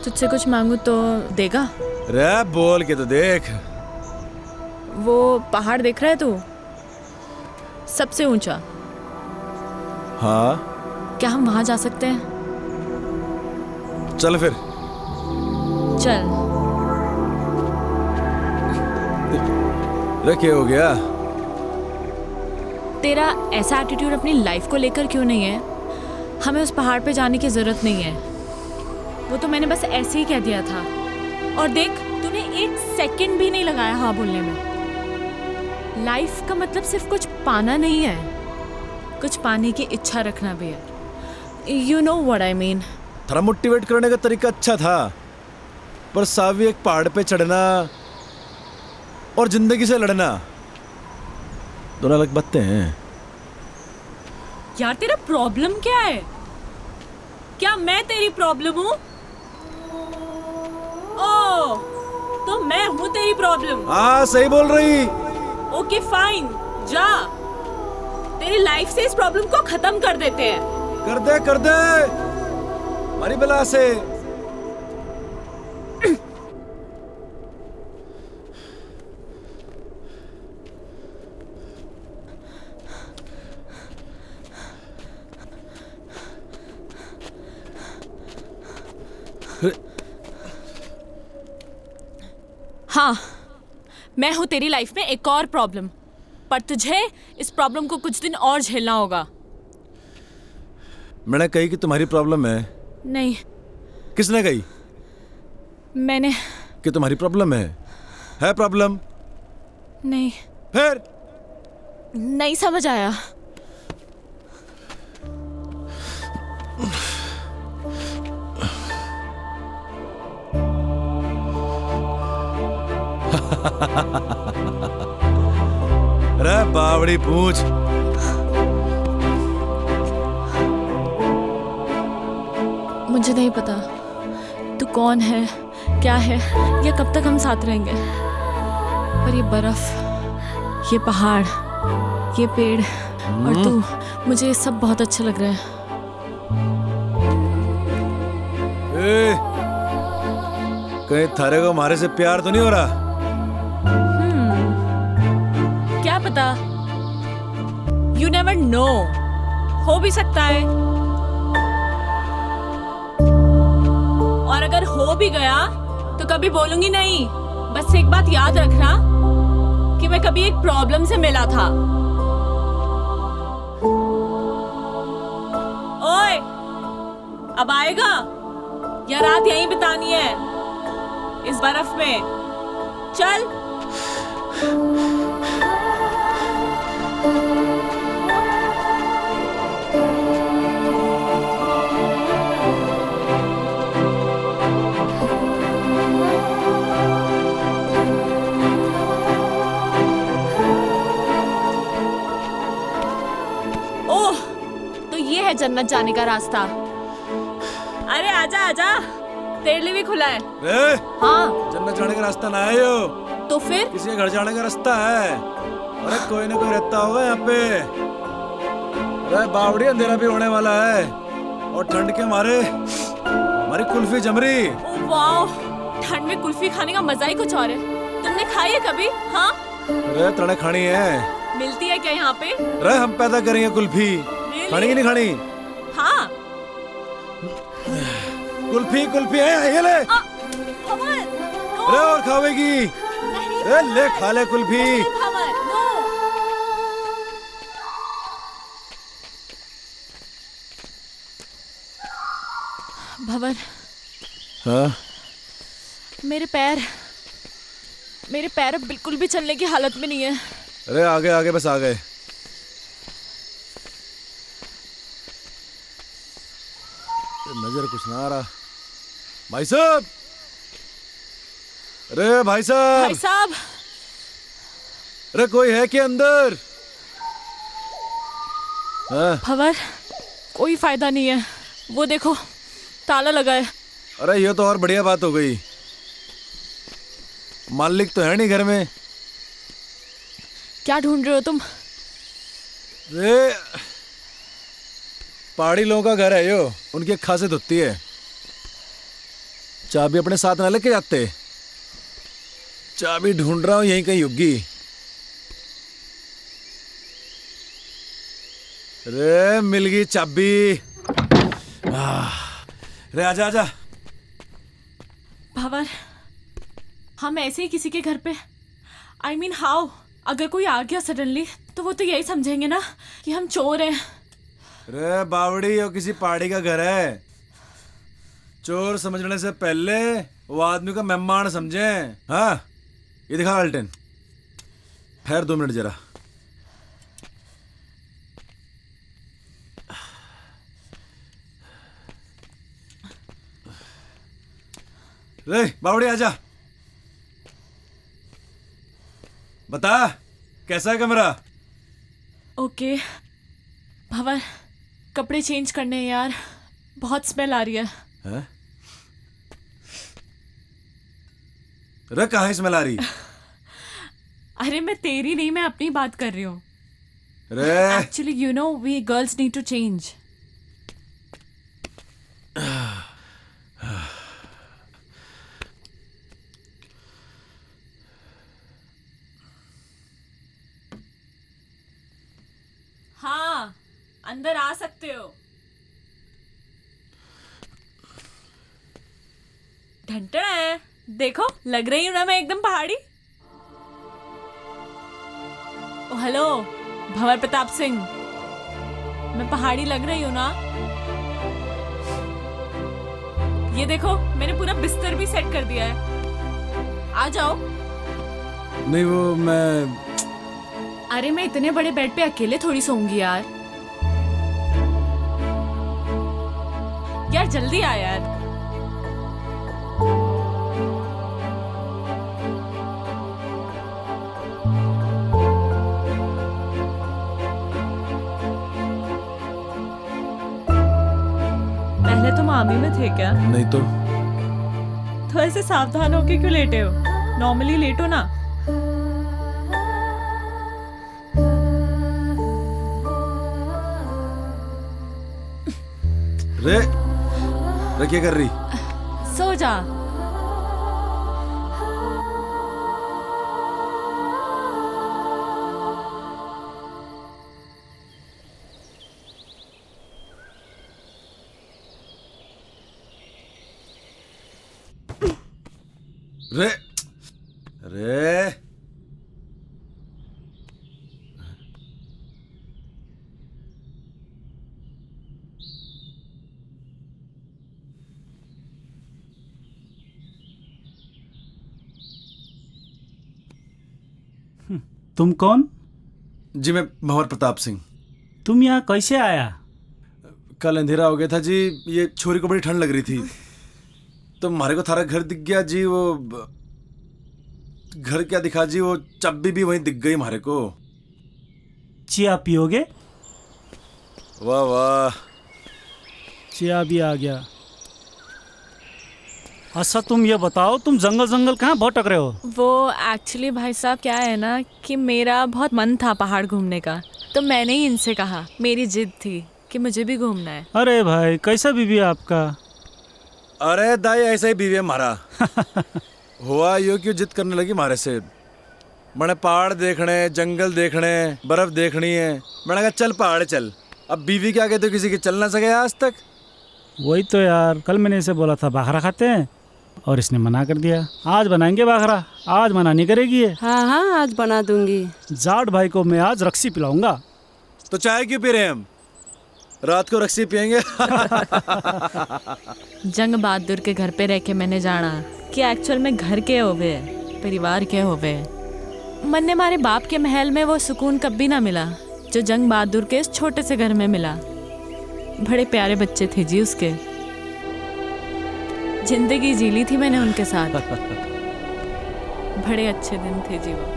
C: तुझसे कुछ मांगू तो देगा?
D: रे बोल के तो देख।
C: वो पहाड़ देख रहा है तू, सबसे ऊंचा?
D: हाँ।
C: क्या हम वहां जा सकते हैं?
D: चल फिर।
C: चल।
D: रे क्या हो गया?
C: तेरा ऐसा एटीट्यूड अपनी लाइफ को लेकर क्यों नहीं है? हमें उस पहाड़ पे जाने की जरूरत नहीं है, वो तो मैंने बस ऐसे ही कह दिया था। और देख, तूने 1 सेकंड भी नहीं लगाया हाँ बोलने में। लाइफ का मतलब सिर्फ कुछ पाना नहीं है, कुछ पाने की इच्छा रखना भी है। You know what I mean.
D: थोड़ा मोटिवेट करने का तरीका अच्छा था, पर सावी एक पहाड़ पे चढ़ना और जिंदगी से लड़ना दोनों अलग बातें हैं।
C: यार तेरा प्रॉब्लम क्या है? क्या मैं तेरी प्रॉब्लम हूँ? ओह, तो मैं हूँ तेरी प्रॉब्लम?
D: हाँ सही बोल रही।
C: ओके फाइन, जा, तेरी लाइफ से इस प्रॉब्लम को खत्म कर देते हैं।
D: कर दे हमारी बला से।
C: हाँ, मैं हूँ तेरी लाइफ में एक और प्रॉब्लम, पर तुझे इस प्रॉब्लम को कुछ दिन और झेलना होगा।
D: मैंने कही कि तुम्हारी प्रॉब्लम है?
C: नहीं।
D: किसने कही?
C: मैंने।
D: कि तुम्हारी प्रॉब्लम है प्रॉब्लम?
C: नहीं।
D: फिर?
C: नहीं समझ आया।
D: अरे बावड़ी पूछ।
C: मुझे नहीं पता तू कौन है, क्या है, या कब तक हम साथ रहेंगे, पर ये बर्फ, ये पहाड़, ये पेड़ और तू, मुझे ये सब बहुत अच्छा लग रहा है।
D: कहीं थारे को हमारे से प्यार तो नहीं हो रहा?
C: क्या पता, यू नेवर नो, हो भी सकता है। और अगर हो भी गया तो कभी बोलूंगी नहीं। बस एक बात याद रखना कि मैं कभी एक प्रॉब्लम से मिला था। ओए, अब आएगा या रात यहीं बितानी है इस बर्फ में? चल। ओह, तो ये है जन्नत जाने का रास्ता। अरे आजा आजा, तेरे लिए भी खुला है। हाँ,
D: जन्नत जाने का रास्ता ना है यो,
C: तो फिर
D: किसी के घर जाने का रास्ता है। अरे कोई ना कोई रहता होगा यहाँ पे। अरे बावड़ी, अंधेरा भी होने वाला है और ठंड के मारे हमारी कुल्फी जम रही।
A: ओह वाओ, ठंड में कुल्फी खाने का मजा ही कुछ और है। तुमने खाई है कभी? हाँ,
D: अरे तड़े खानी है।
A: मिलती है क्या यहाँ पे?
D: अरे हम पैदा करेंगे कुल्फी। खानी की नहीं खानी?
A: हाँ।
D: कुल्फी कुल्फी है, ये ले।
A: भंवर, नो।
D: अरे और खावेगी?
A: नहीं,
D: अरे ले, खा ले कुल्फी।
A: भंवर, नो। भंवर,
D: हाँ?
A: मेरे पैर अब बिल्कुल भी चलने की हालत में नहीं है।
D: अरे आगे आगे, बस आ गए। नजर कुछ ना आ रहा। भाई साहब, अरे भाई साहब,
A: भाई साहब,
D: अरे कोई है क्या अंदर? हाँ?
A: भंवर, कोई फायदा नहीं है। वो देखो, ताला लगा है।
D: अरे ये तो और बढ़िया बात हो गई। मालिक तो है नहीं घर में।
A: क्या ढूंढ रहे हो तुम?
D: अरे पहाड़ी लोगों का घर है यो, उनकी एक खासियत होती है, चाबी अपने साथ ना लेके जाते। चाबी ढूंढ रहा हूं, यहीं कहीं होगी। अरे मिल गई चाबी। अरे आजा आजा।
A: भंवर, हम ऐसे ही किसी के घर पे, I mean हाउ, अगर कोई आ गया सडनली तो वो तो यही समझेंगे ना कि हम चोर हैं।
D: अरे बावड़ी, और किसी पहाड़ी का घर है। चोर समझने से पहले वो आदमी का मेहमान समझे। हाँ, ये दिखा अल्टन। ठहर 2 मिनट जरा। रे बावड़ी आजा, बता कैसा है कमरा?
A: ओके भंवर, कपड़े चेंज करने हैं यार, बहुत स्मेल आ रही है।
D: हैं? अरे कहाँ स्मेल आ रही?
A: अरे मैं तेरी नहीं, मैं अपनी बात कर रही हूँ।
D: अरे
A: actually you know we girls need to change. हाँ, अंदर आ सकते हो। ढंटड़ा है, देखो लग रही हूँ ना मैं एकदम पहाड़ी। ओ हेलो भंवर प्रताप सिंह, मैं पहाड़ी लग रही हूँ ना? ये देखो मैंने पूरा बिस्तर भी सेट कर दिया है, आ जाओ।
D: नहीं वो मैं,
A: अरे मैं इतने बड़े बेड पे अकेले थोड़ी सोऊंगी यार। यार जल्दी आ यार। पहले तुम आर्मी में थे क्या?
D: नहीं
A: तो ऐसे सावधान होके क्यों लेटे हो? नॉर्मली लेटो ना।
D: रे क्या कर रही?
A: सो जा।
D: रे रे
G: तुम कौन?
D: जी मैं भंवर प्रताप सिंह।
G: तुम यहाँ कैसे आया?
D: कल अंधेरा हो गया था जी, ये छोरी को बड़ी ठंड लग रही थी तो हमारे को थारा घर दिख गया जी। वो घर क्या दिखा जी, वो चाबी भी वहीं दिख गई हमारे को।
G: चिया पियोगे?
D: वाह वाह,
G: चिया भी आ गया। अच्छा तुम ये बताओ, तुम जंगल जंगल कहाँ भटक रहे हो?
A: वो एक्चुअली भाई साहब क्या है ना कि मेरा बहुत मन था पहाड़ घूमने का,
C: तो मैंने ही इनसे कहा, मेरी जिद थी कि मुझे भी घूमना है।
G: अरे भाई कैसा बीवी है आपका?
D: अरे दाई ऐसा ही बीवी है हमारा। हुआ यो क्यों जिद करने लगी हमारे से। मैंने पहाड़ देखने, जंगल देखने, बर्फ देखनी है। मैंने कहा चल पहाड़ चल। अब बीवी के आगे तो किसी के चल ना सके आज तक।
G: वही तो यार, कल मैंने इसे बोला था बाखरा खाते हैं और इसने मना कर दिया। आज बनाएंगे बाखरा, आज मना नहीं करेगी ये।
H: हाँ हाँ आज बना दूंगी।
G: जाट भाई को मैं आज रक्सी पिलाऊंगा।
D: तो चाय क्यों पी रहे हैं हम? रात को रक्सी पियेंगे।
C: जंग बहादुर के घर पे रह के मैंने जाना कि एक्चुअल में घर के होवे, परिवार के होवे। मन ने हमारे बाप के महल में वो सुकून कभी ना मिला जो जंग बहादुर के इस छोटे से घर में मिला। बड़े प्यारे बच्चे थे जी उसके। जिंदगी जी ली थी मैंने उनके साथ। बड़े अच्छे दिन थे जी वो।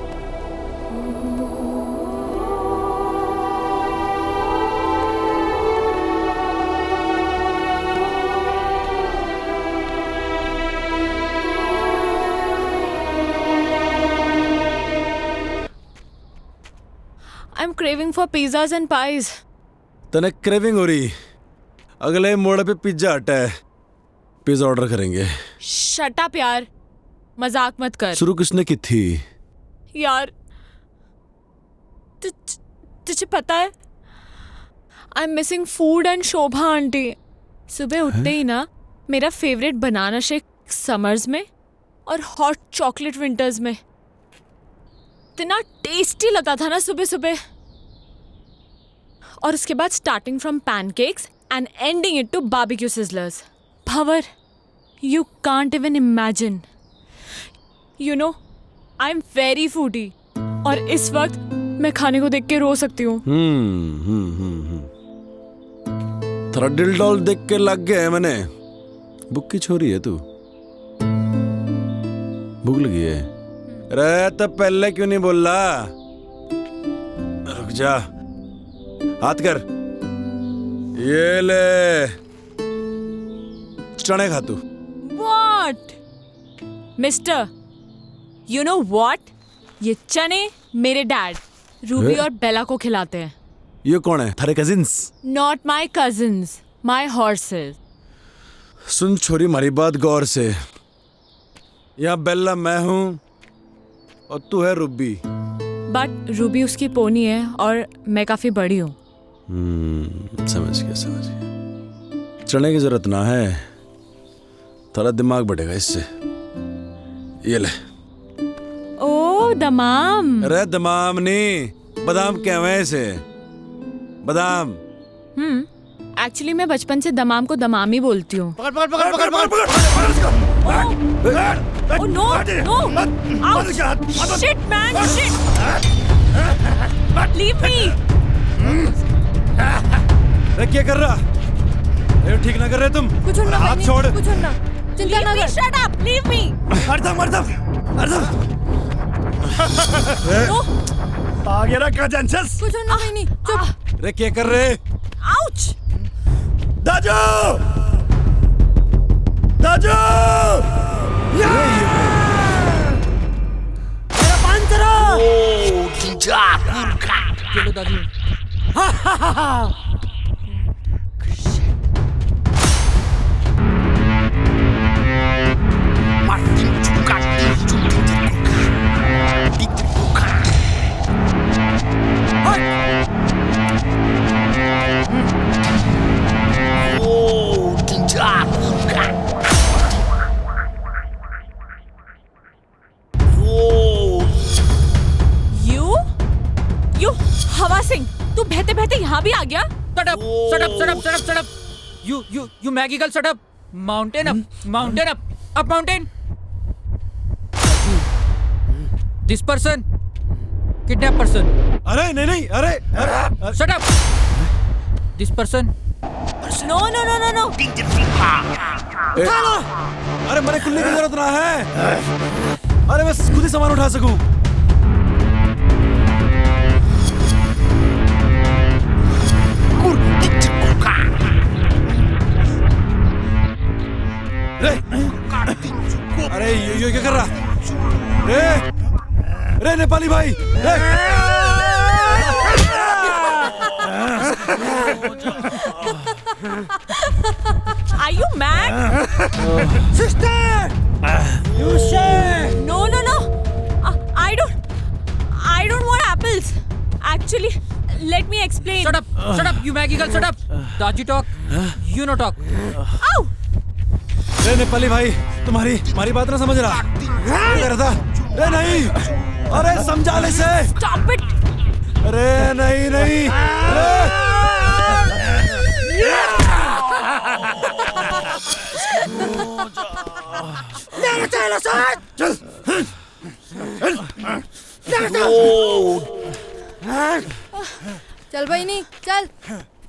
C: I'm craving for pizzas and pies.
D: तने क्रेविंग हो रही? अगले मोड़ पे पिज्जा हटा है, पिज्जा ऑर्डर करेंगे।
C: Shut up यार, मजाक मत कर।
D: शुरू किसने की थी?
C: यार तुझे पता है I'm missing food and Shobha aunty. सुबह उठते ही ना मेरा फेवरेट बनाना शेक समर्स में और हॉट चॉकलेट विंटर्स में। इतना टेस्टी लगता था ना सुबह सुबह। और उसके बाद starting from pancakes and ending it to barbecue sizzlers. Bhanwar, you can't even imagine. You know I am very foodie और इस वक्त मैं खाने को देख के रो सकती हूँ।
D: थोड़ा दिल डॉल देख के लग गया है मैंने। भूख की छोरी है तू? भूख लगी है? अरे तो पहले क्यों नहीं बोल रहा? रुक जा, हाथ कर। ये ले चने खा तू।
C: What? Mister, you know what? ये चने मेरे डैड रूबी और बेला को खिलाते हैं।
D: ये कौन है? थारे cousins?
C: Not my cousins, my horses.
D: सुन छोरी हमारी बात गौर से। यहाँ बेला मैं हूँ और तू है रूबी।
C: बट रूबी उसकी पोनी है और मैं काफी बड़ी हूँ।
D: समझ गया। चने की जरूरत ना है, थोड़ा दिमाग बढ़ेगा इससे। ये ले।
C: ओ दमाम।
D: अरे दमाम नहीं, बादाम कहवे इसे, बादाम।
C: एक्चुअली मैं बचपन से दमाम को दमाम ही बोलती हूँ।
D: पकड़ पकड़ पकड़ पकड़ पकड़ पकड़।
C: Oh no, no! Ouch! Shit, man! Shit! Leave me!
D: अरे क्या कर रहा? ये ठीक ना कर रहे तुम?
C: कुछ ना,
D: हाथ छोड़।
C: कुछ ना। चिंता ना कर। Shut up! Leave me!
D: अर्धम। आ गया ना कजंसस?
C: कुछ ना नहीं, चुप।
D: अरे क्या कर रहे?
C: Ouch!
D: दाजू! दाजू!
F: चलो दादी।
C: हवा सिंह, तू बहते बहते यहाँ भी आ गया?
F: Shut up! You Maggie girl, shut up! Mountain up, up mountain! This person, kidnap person.
D: अरे नहीं, अरे
F: Shut up! This person.
C: No.
D: अरे मेरे खुलने की जरूरत ना है। अरे मैं खुद ही सामान उठा सकूं। अरे ये क्या कर रहा? रे नेपाली भाई,
I: Are you mad?
F: Sister! You say!
I: No. I don't want apples. Actually, let me explain.
F: Shut up, you Maggie girl, shut up. Daji talk, you no talk.
I: Ow!
D: रे नेपाली भाई तुम्हारी बात ना समझ रहा। क्या कर रहा था? रे नहीं, अरे समझा ले से।
I: Stop it!
D: अरे नहीं
H: चल बहिनी चल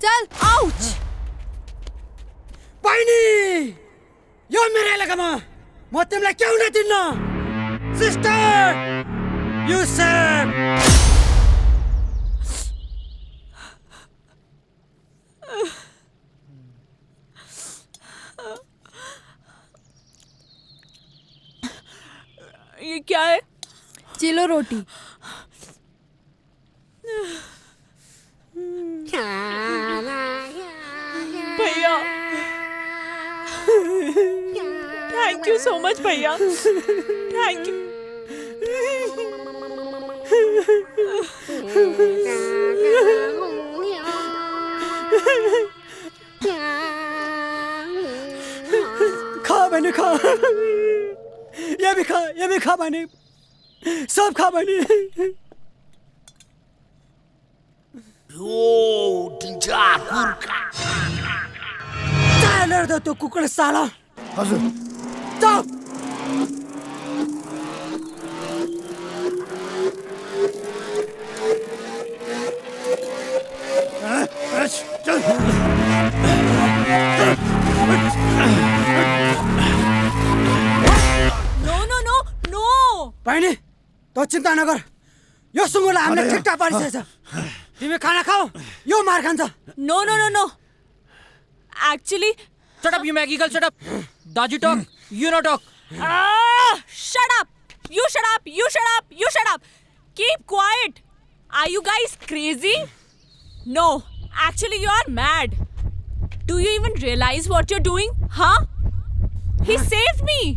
H: चल
I: Ouch!
F: बहिनी यो मेरो एलाकामा म तिमीलाई क्याउ न दिन्न सिस्टर यु सेड
I: ये क्या है?
H: चिलो रोटी
I: भैया थैंक यू सो मच भैया, थैंक यू।
F: खा बहिनी खा ये भी खा बहिनी सब खा बहिनी चालेर दे त्यो कुकुर साला हजुर चुप
I: नो
F: बहिनी त चिन्ता नगर यो सुँगुरलाई हामीले ठिकठाक पारिसकेछ तिमी खाना खाऊ यो मार खान्छ
I: no actually
F: Shut up, you Maggie girl, shut up. Daji talk, you no talk.
I: shut up. You shut up. Keep quiet. Are you guys crazy? No, actually you are mad. Do you even realize what you're doing? Huh? He saved me.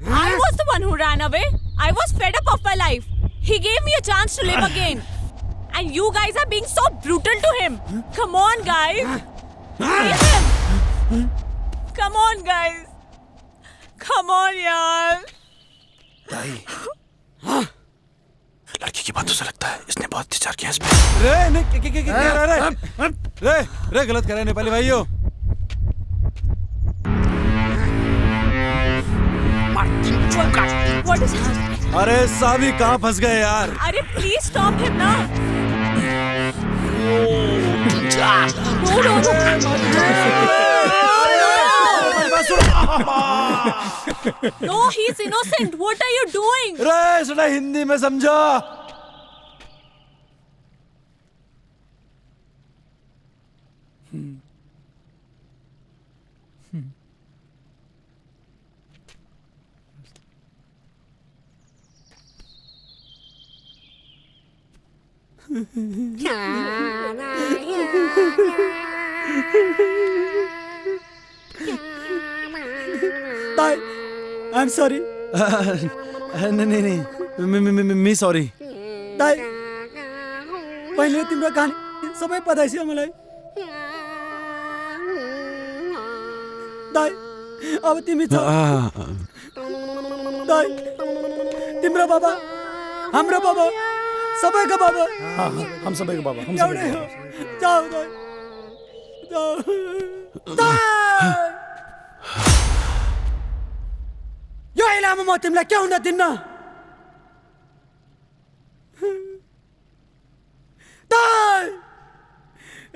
I: I was the one who ran away. I was fed up of my life. He gave me a chance to live again. And you guys are being so brutal to him. Come on, guys. Leave him. Come on, guys. Come on, यार.
D: लड़की की बातों से लगता है इसने बहुत अत्याचार किया इस पे। रे गलत कर रहे हैं नेपाली भाइयों।
I: What is happening?
D: अरे साभी कहाँ फंस गए यार?
I: अरे please stop him ना. No, he's innocent. What are you doing?
D: रे सुना हिंदी में समझो।
F: Bye. I'm sorry.
D: नहीं मी सॉरी।
F: दाइ पहिले तिम्रो कहानी सबै पता छ मलाई। दाइ अब तिमी छ। दाइ तिम्रो बाबा हाम्रो बाबा सबैको बाबा।
G: हम सबैको बाबा हम
F: एउटै हो। जाऊ दाइ जाऊ दाइ यो इलामा म तिमीलाई के हुन दिन्न। दाइ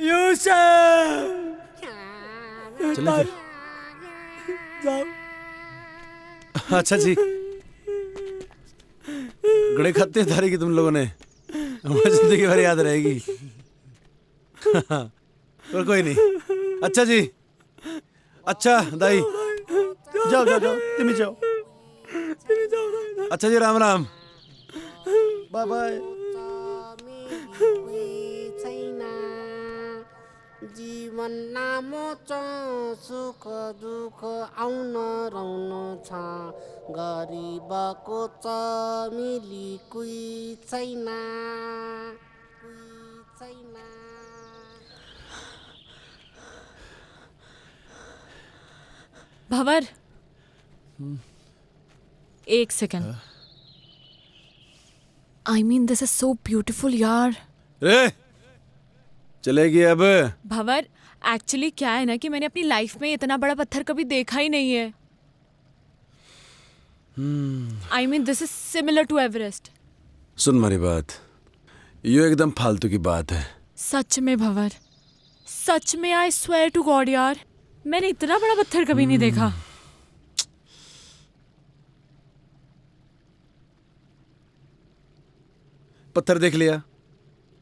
F: युसुफ
D: चलो फिर।
F: जाऊ।
D: अच्छा जी गड़े खाते थारी की तुम लोगों ने हमारी जिंदगी भर याद रहेगी। और कोई नहीं। अच्छा जी अच्छा दाई
G: जाओ जाओ जाओ तिमी जाओ।
D: अच्छा जी राम राम।
G: Bye bye.
J: जीवन नामो च सुख दुःख आउन रहन छ गरिबको च मिली कुई छैन
A: भंवर, एक second. I mean this is so beautiful यार।
D: रे चलेगी अब?
A: भंवर, एक्चुअली क्या है ना कि मैंने अपनी लाइफ में इतना बड़ा पत्थर कभी देखा ही नहीं है। I mean this is similar to Everest.
D: सुन मेरी बात, ये एकदम फालतू की बात है।
A: सच में भंवर, सच में आई स्वेयर टू गॉड यार, मैंने इतना बड़ा पत्थर कभी नहीं देखा।
D: पत्थर देख लिया,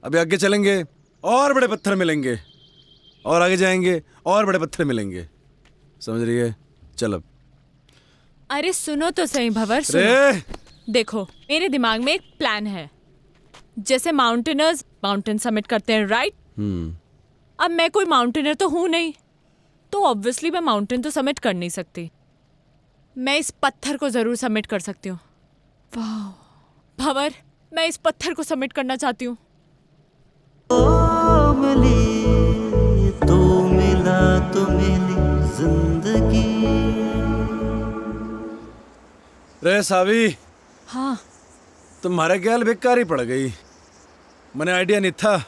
D: अभी आगे चलेंगे और बड़े पत्थर मिलेंगे, और आगे जाएंगे और बड़े पत्थर मिलेंगे, समझ रही है? चल अब।
A: अरे सुनो तो सही भंवर, सुनो। देखो, मेरे दिमाग में एक प्लान है। जैसे माउंटेनर्स माउंटेन समिट करते हैं, राइट? अब मैं कोई माउंटेनर तो हूं नहीं, तो ऑब्वियसली मैं माउंटेन तो समिट कर नहीं सकती। मैं इस पत्थर को जरूर समिट कर सकती हूँ। वाह भंवर, मैं इस पत्थर को समिट करना चाहती हूँ।
J: तो मिला तो मिली जिंदगी।
D: रे सावी,
A: हाँ
D: तुम्हारे ख्याल बेकार ही पड़ गई। मैंने आइडिया नहीं था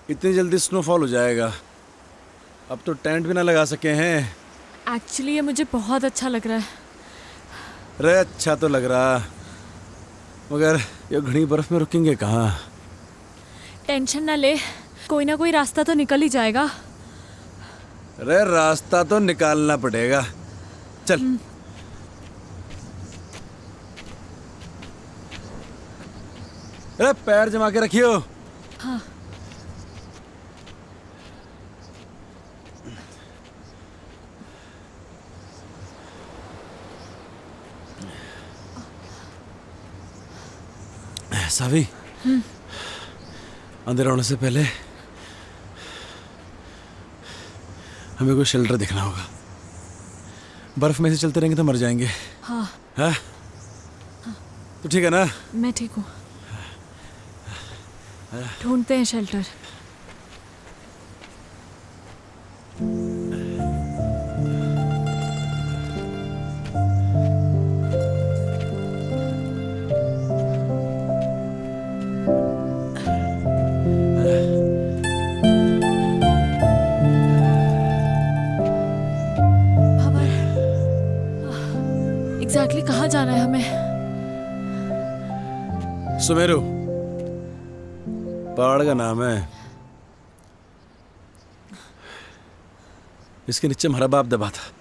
D: इतनी जल्दी स्नोफॉल हो जाएगा। अब तो टेंट भी ना लगा सके हैं।
A: एक्चुअली ये मुझे बहुत अच्छा लग रहा है।
D: रे अच्छा तो लग रहा, मगर ये घनी बर्फ में रुकेंगे कहाँ?
A: टेंशन ना ले, कोई ना कोई रास्ता तो निकल ही जाएगा।
D: रे रास्ता तो निकालना पड़ेगा। चल। अरे पैर जमा के रखियो।
A: हाँ।
D: सावी, अंदर आने से पहले हमें कोई शेल्टर देखना होगा। बर्फ में से चलते रहेंगे तो मर जाएंगे।
A: हाँ।
D: हाँ? तो ठीक है ना?
A: मैं ठीक हूँ। ढूंढते हैं शेल्टर। एग्जैक्टली कहाँ जाना है हमें?
D: सुमेरु पहाड़ का नाम है। इसके नीचे हमारा बाप दबा था।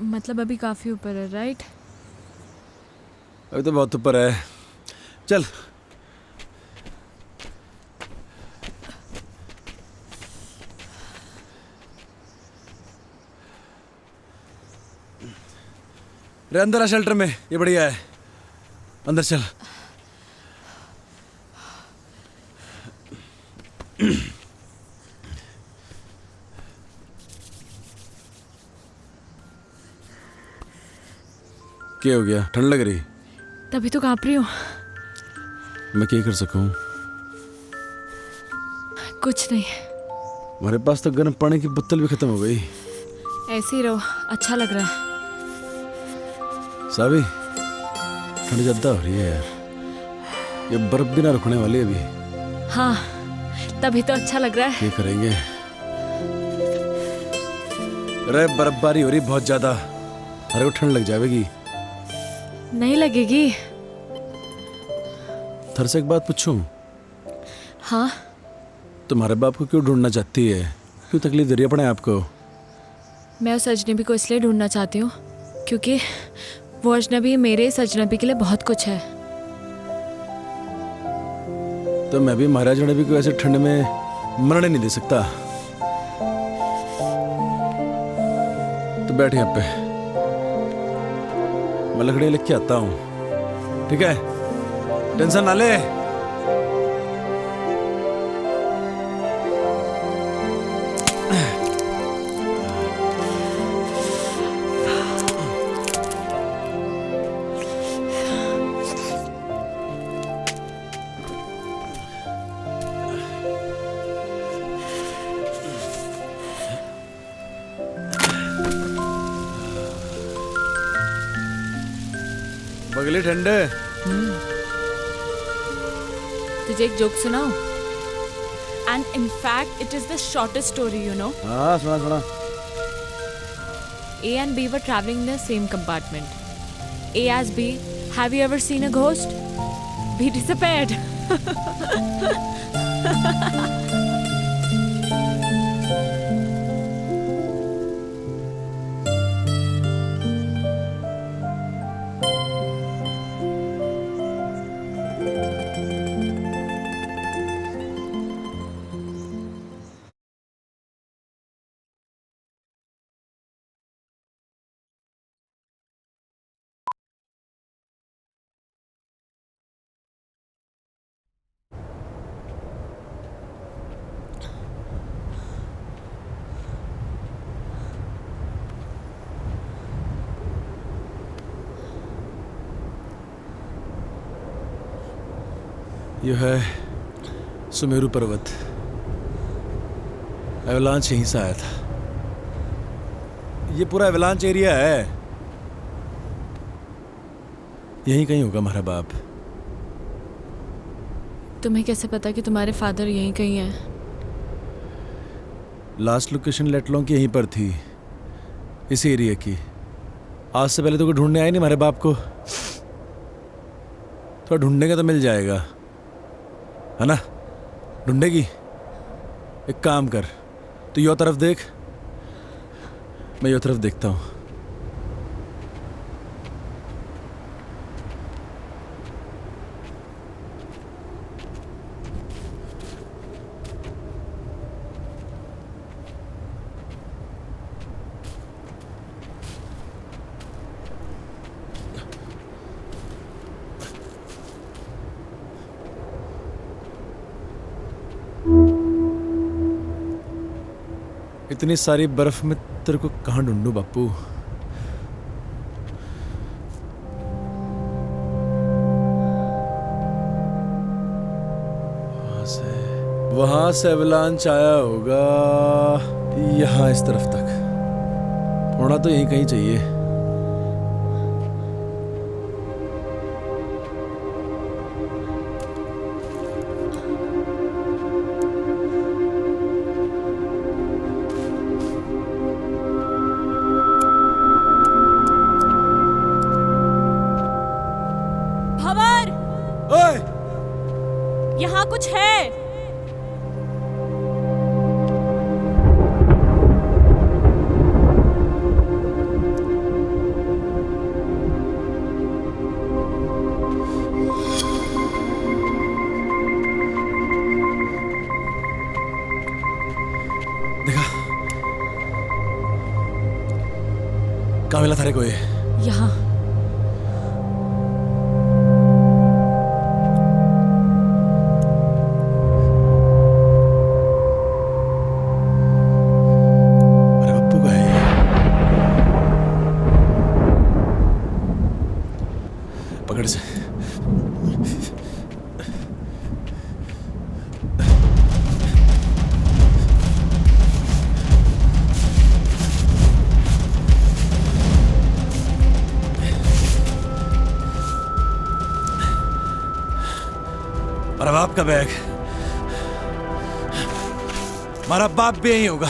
A: मतलब अभी काफी ऊपर है, राइट?
D: अभी तो बहुत ऊपर है। चल। रे अंदर आ शेल्टर में, ये बढ़िया है। अंदर चल। क्या हो गया? ठंड लग रही?
A: तभी तो कांप रही हूँ।
D: मैं क्या कर सकूं?
A: कुछ नहीं।
D: हमारे पास तो गर्म पानी की बोतल भी खत्म हो गई।
A: ऐसे ही रहो, अच्छा लग रहा है।
D: सावी, ठंड ज्यादा हो रही है यार। ये बर्फ भी ना रुकने वाली है अभी।
A: हाँ, तभी तो अच्छा लग रहा है।
D: क्या करेंगे? अरे बर्फबारी हो रही बहुत ज्यादा, अरे वो ठंड लग जाएगी।
A: नहीं लगेगी।
D: थर से एक बात पूछूं?
A: हाँ।
D: तुम्हारे बाप को क्यों ढूंढना चाहती है? क्यों तकलीफ दे रही है अपने आप को?
A: मैं उस अजनबी को इसलिए ढूंढना चाहती हूँ क्योंकि वो अजनबी मेरे इस अजनबी के लिए बहुत कुछ है।
D: तो मैं भी महाराज अजनबी को ऐसे ठंड में मरने नहीं दे सकता। तो बैठ यहाँ पे, मैं लकड़ी लेके आता हूँ, ठीक है? टेंशन ना ले। लिए ठंडे।
C: तुझे एक जोक सुनाऊं?
I: And in fact, it is the shortest story, you know.
D: हाँ सुना सुना।
C: A and B were traveling in the same compartment. A asked B, "Have you ever seen a ghost?" B disappeared.
D: यह है सुमेरु पर्वत। एवलांच यहीं से आया था। ये पूरा एवलांच एरिया है। यहीं कहीं होगा हमारा बाप।
C: तुम्हें कैसे पता कि तुम्हारे फादर यहीं कहीं हैं?
D: लास्ट लोकेशन लेटलों की यहीं पर थी, इसी एरिया की। आज से पहले तो कोई ढूंढने आए नहीं हमारे बाप को। थोड़ा ढूंढने का तो मिल जाएगा, है ना? ढूंढेगी? एक काम कर, तू यो तरफ देख, मैं यो तरफ देखता हूँ। इतनी सारी बर्फ में तेरे को कहाँ ढूंढूं बापू? वहां से एवलांच आया होगा यहाँ इस तरफ तक। होना तो यहीं कहीं चाहिए।
I: यहाँ कुछ है।
D: देखा? कहाँ मिला थारे को ये?
C: यहाँ।
D: पकड़ से। मेरा बाप का बैग। हमारा बाप भी यही होगा।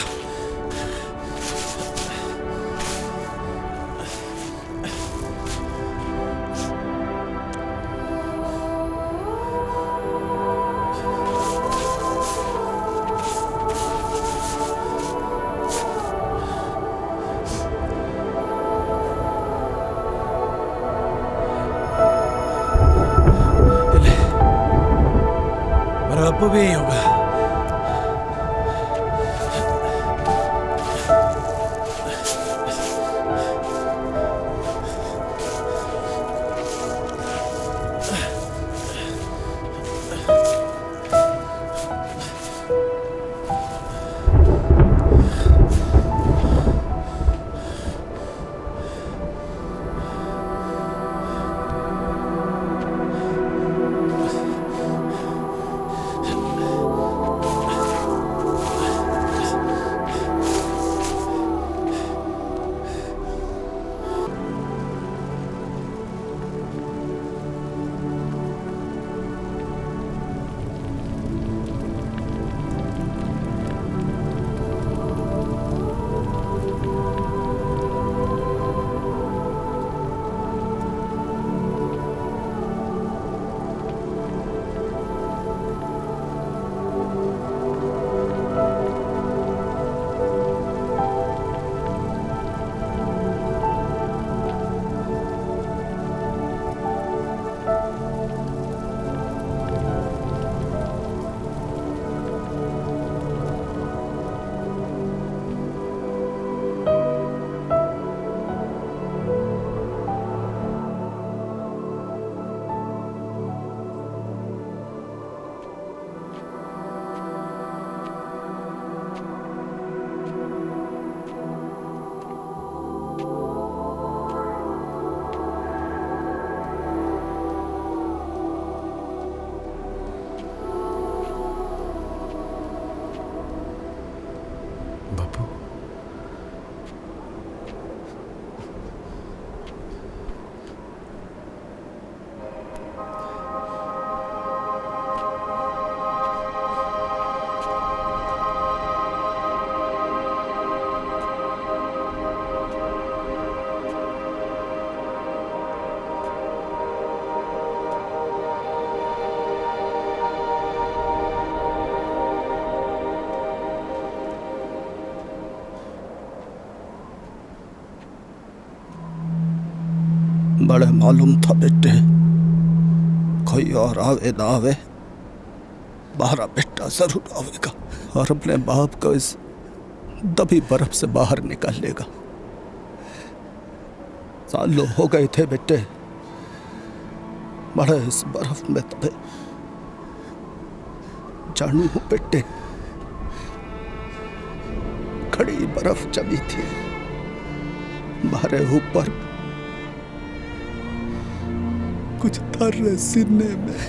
D: बापू भी यही होगा।
J: बड़े मालूम था बेटे, कोई और आवे ना आवे, बाहर बेटा जरूर आवेगा और अपने बाप को इस दबी बर्फ से बाहर निकालेगा। सालों हो गए थे बेटे बड़े इस बर्फ में दबे। जानू हूं बेटे, खड़ी बर्फ जमी थी हमारे ऊपर, कुछ थर्रे सीने में।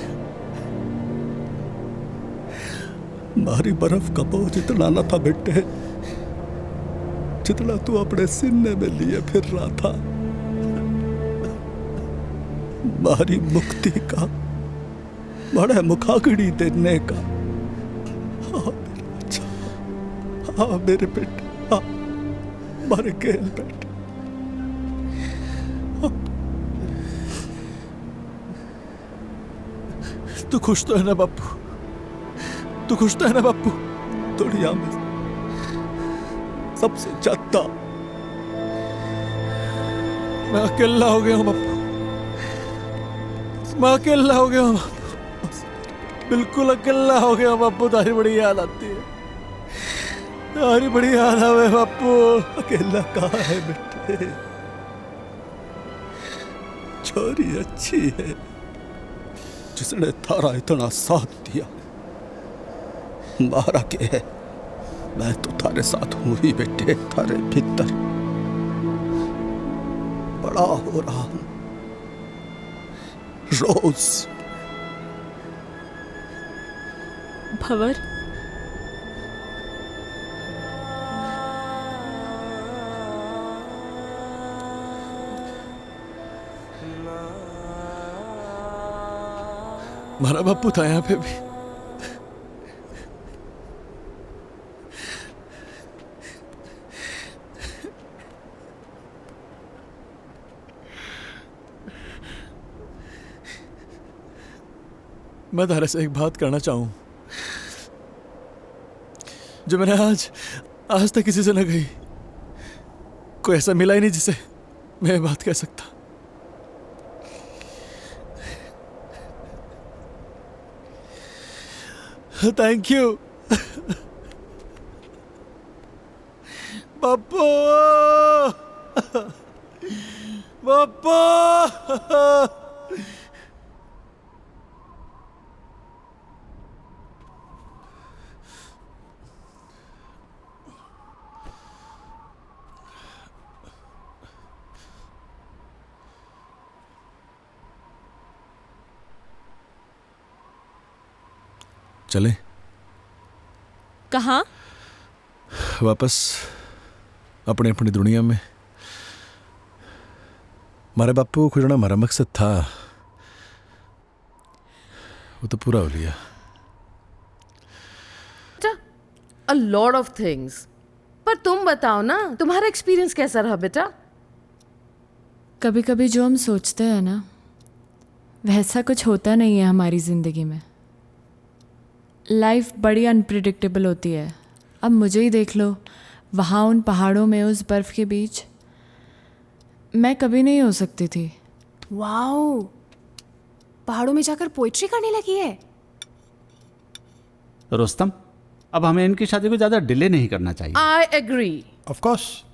J: भारी बर्फ का बोझ इतना न था बेटे जितना तू अपने सीने में लिए फिर रहा था। भारी मुक्ति का, बड़े मुखाग्नि देने का। हाँ मेरे बच्चा, हाँ मेरे बेटे, हाँ मारे खेल बेटे।
D: तू खुश तो है ना बापू? तू खुश तो है ना बापू?
J: दुनिया में सबसे ज्यादा
D: मैं अकेला हो गया हूँ बापू, मैं अकेला हो गया हूँ बापू, बिल्कुल अकेला हो गया हूँ बापू। तारी बड़ी याद आती है, तारी बड़ी याद आवे बापू।
J: अकेला कहाँ है बेटे, छोरी अच्छी है जिसने थारा इतना साथ दिया। मारा के है, मैं तो थारे साथ हूं ही बेटे, थारे भीतर बड़ा हो रहा हूं रोज।
A: भंवर,
D: हमारा बापू था यहाँ पे भी। मैं तारे से एक बात करना चाहूं जो मैंने आज तक किसी से न कही। कोई ऐसा मिला ही नहीं जिसे मैं बात कह सकता। थैंक यू बापू, बापू। चले
I: कहाँ?
D: वापस अपने अपनी दुनिया में। हमारे बापू को खुजना हमारा मकसद था, वो तो पूरा हो लिया।
K: A lot of things. पर तुम बताओ ना, तुम्हारा एक्सपीरियंस कैसा रहा बेटा?
C: कभी कभी जो हम सोचते हैं ना वैसा कुछ होता नहीं है हमारी ज़िंदगी में। लाइफ बड़ी अनप्रिडिक्टेबल होती है। अब मुझे ही देख लो, वहाँ उन पहाड़ों में उस बर्फ़ के बीच मैं कभी नहीं हो सकती थी।
H: वाओ, पहाड़ों में जाकर पोइट्री करने लगी है।
L: रुस्तम, अब हमें इनकी शादी को ज़्यादा डिले नहीं करना चाहिए।
K: I agree.
M: Of course.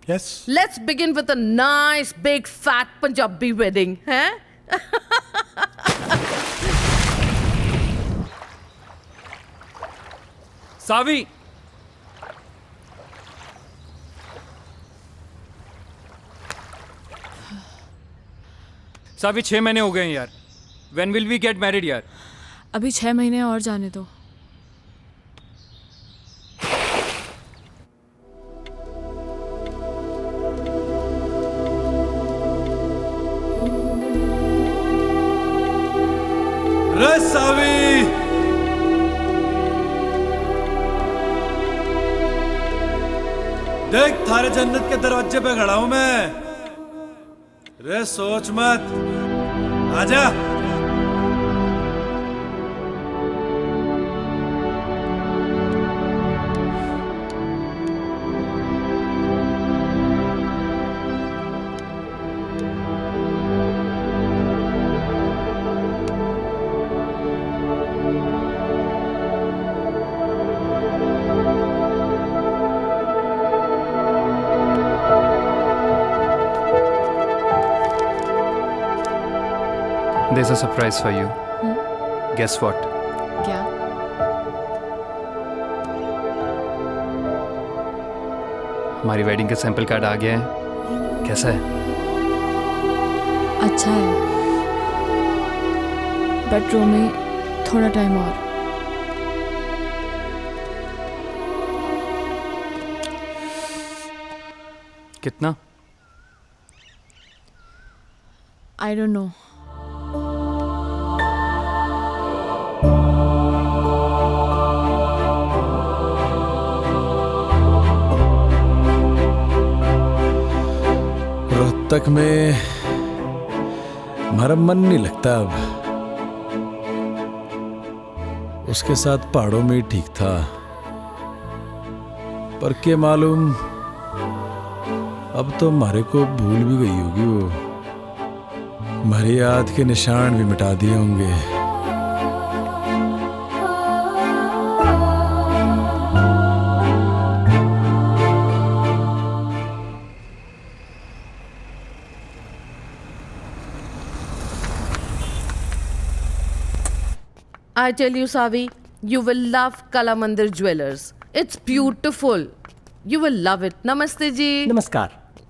M: Yes.
K: Let's begin with a nice big fat Punjabi wedding, हैं?
E: सावी, सावी 6 महीने हो गए हैं यार। When will we get married यार?
C: अभी 6 महीने और जाने दो।
D: रे सावी, देख थारे जन्नत के दरवाजे पे खड़ा हूं मैं। रे सोच मत, आजा।
E: is a surprise for you. Guess what?
C: क्या?
E: हमारी वेडिंग का सैंपल कार्ड आ गया है। कैसा है?
C: अच्छा है, बट रोमी थोड़ा टाइम और।
E: कितना?
C: I don't know.
D: रोहतक में हमारा मन नहीं लगता अब। उसके साथ पहाड़ों में ही ठीक था, पर क्या मालूम अब तो हमारे को भूल भी गई होगी वो। हमारी याद के निशान भी मिटा दिए होंगे।
K: I tell you, Savi, you will love Kala Mandir Jewelers. It's beautiful. You will love it. Namaste ji.
N: नमस्कार,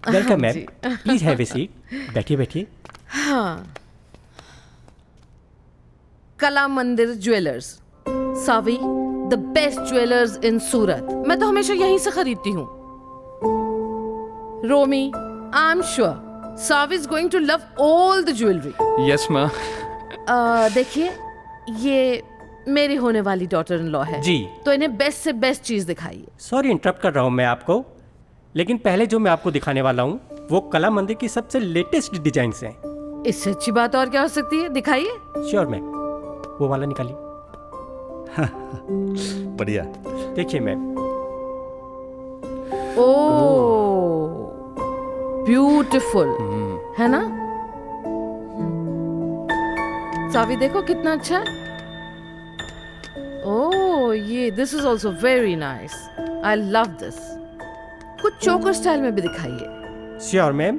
N: वेलकम मैम,
K: जी।
N: Please have a seat. बैठिए बैठिए।
K: हाँ, Kala Mandir jewellers, Savi, the best jewellers in Surat. मैं तो हमेशा यहीं से खरीदती हूँ। Romi, I am sure Savi is going to love all the jewellery.
E: Yes, ma.
K: देखिए, ये मेरी होने वाली डॉटर इन लॉ है
N: जी।
K: तो इन्हें बेस्ट से बेस्ट चीज दिखाइए।
N: सॉरी इंटरप्ट कर रहा हूँ मैं आपको, लेकिन पहले जो मैं आपको दिखाने वाला हूँ वो कला मंदिर की सबसे लेटेस्ट डिजाइन्स हैं।
K: इससे अच्छी बात और क्या हो सकती है? दिखाइए।
N: श्योर मैम, वो वाला निकालिए।
L: बढ़िया।
N: देखिए मैम।
K: ओह, ब्यूटीफुल है ना? सावी देखो कितना अच्छा है। ओह, ये this is also very nice. I love this. कुछ चोकर स्टाइल में भी दिखाइए।
N: Sure ma'am.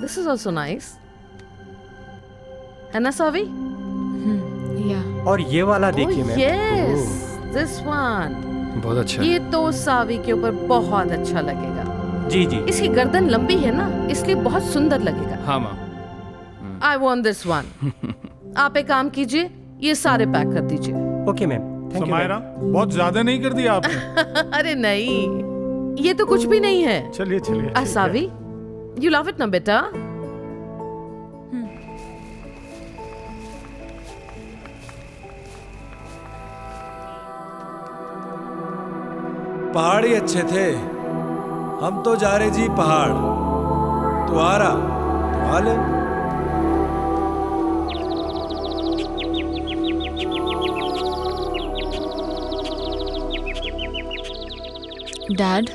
K: This is also nice, है ना सावी?
C: या।
N: और ये वाला देखिए मैम।
K: Yes, this one.
E: बहुत अच्छा।
K: ये तो सावी के ऊपर बहुत अच्छा लगेगा।
N: जी जी।
K: इसकी गर्दन लंबी है ना, इसलिए बहुत सुंदर लगेगा।
E: हाँ माँ।
K: I want this one. आप एक काम कीजिए, ये सारे पैक कर दीजिए।
N: Okay ma'am, thank you.
M: Samaira, बहुत ज्यादा नहीं कर दिया आपने?
K: अरे नहीं, ये तो कुछ भी नहीं है।
M: चलिए चलिए।
K: सावी, यू लव इट ना बेटा?
D: पहाड़ ही अच्छे थे। हम तो जा रहे जी पहाड़। तू आ रहा तो आ ले।
C: डैड,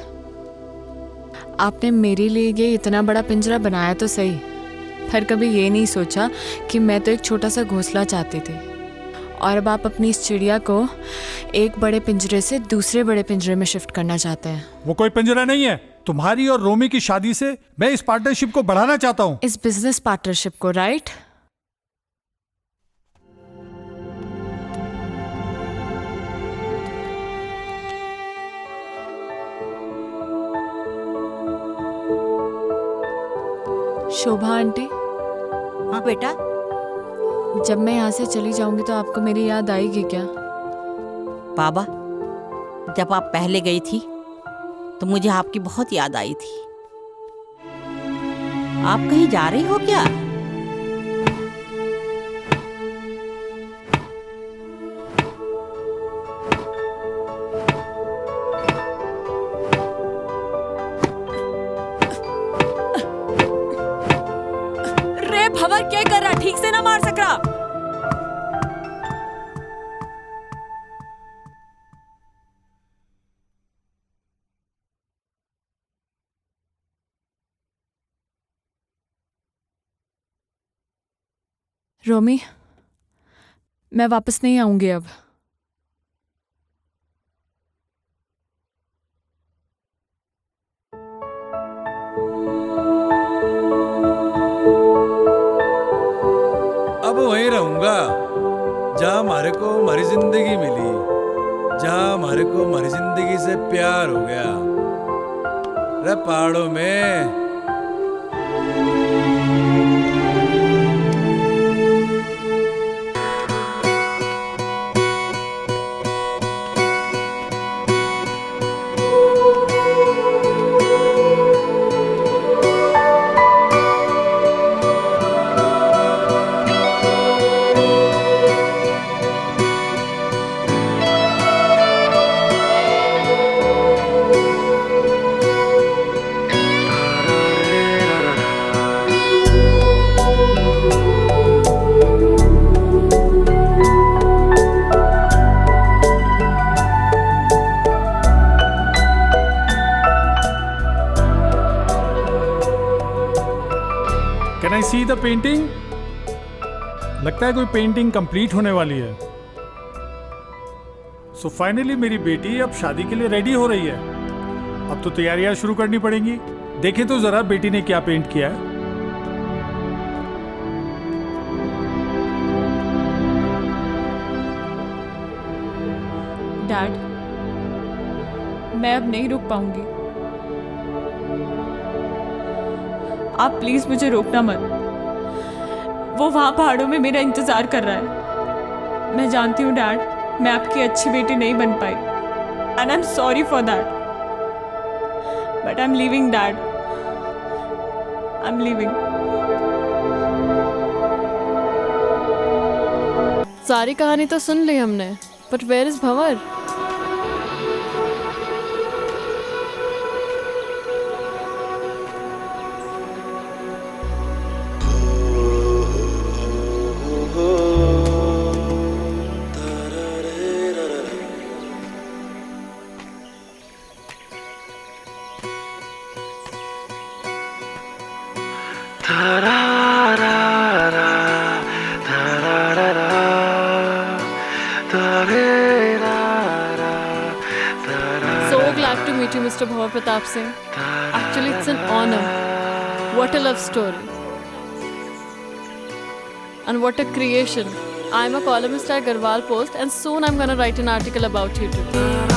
C: आपने मेरे लिए ये इतना बड़ा पिंजरा बनाया तो सही, पर कभी ये नहीं सोचा कि मैं तो एक छोटा सा घोंसला चाहती थी, और अब आप अपनी इस चिड़िया को एक बड़े पिंजरे से दूसरे बड़े पिंजरे में शिफ्ट करना चाहते हैं।
M: वो कोई पिंजरा नहीं है। तुम्हारी और रोमी की शादी से मैं इस पार्टनरशिप को बढ़ाना चाहता हूँ।
C: इस बिजनेस पार्टनरशिप को, राइट? शोभा आंटी।
O: हाँ बेटा।
C: जब मैं यहाँ से चली जाऊंगी तो आपको मेरी याद आएगी क्या?
O: बाबा, जब आप पहले गई थी तो मुझे आपकी बहुत याद आई थी। आप कहीं जा रही हो क्या?
I: रे भवर, क्या कर रहा? ठीक से ना मार सक रहा।
C: रोमी, मैं वापस नहीं आऊंगी अब।
D: अब वहीं रहो। जहाँ हमारे को हमारी जिंदगी मिली, जहाँ हमारे को हमारी जिंदगी से प्यार हो गया। अरे पहाड़ों में
M: can I see the painting? लगता है कोई पेंटिंग कंप्लीट होने वाली है। सो फाइनली मेरी बेटी अब शादी के लिए रेडी हो रही है। अब तो तैयारियां शुरू करनी पड़ेंगी। देखें तो जरा बेटी ने क्या पेंट किया है।
C: डैड, मैं अब नहीं रुक पाऊंगी। आप प्लीज मुझे रोकना मत। वो वहां पहाड़ों में मेरा इंतजार कर रहा है। मैं जानती हूँ डैड, मैं आपकी अच्छी बेटी नहीं बन पाई, and I am sorry for that, but I am leaving dad, I am leaving.
A: सारी कहानी तो सुन ली हमने, but where is Bhanwar? So glad to meet you, Mr. Bhavar Pratap Singh. Actually, it's an honor. What a love story. And what a creation. I'm a columnist at Garhwal Post, and soon I'm gonna write an article about you too.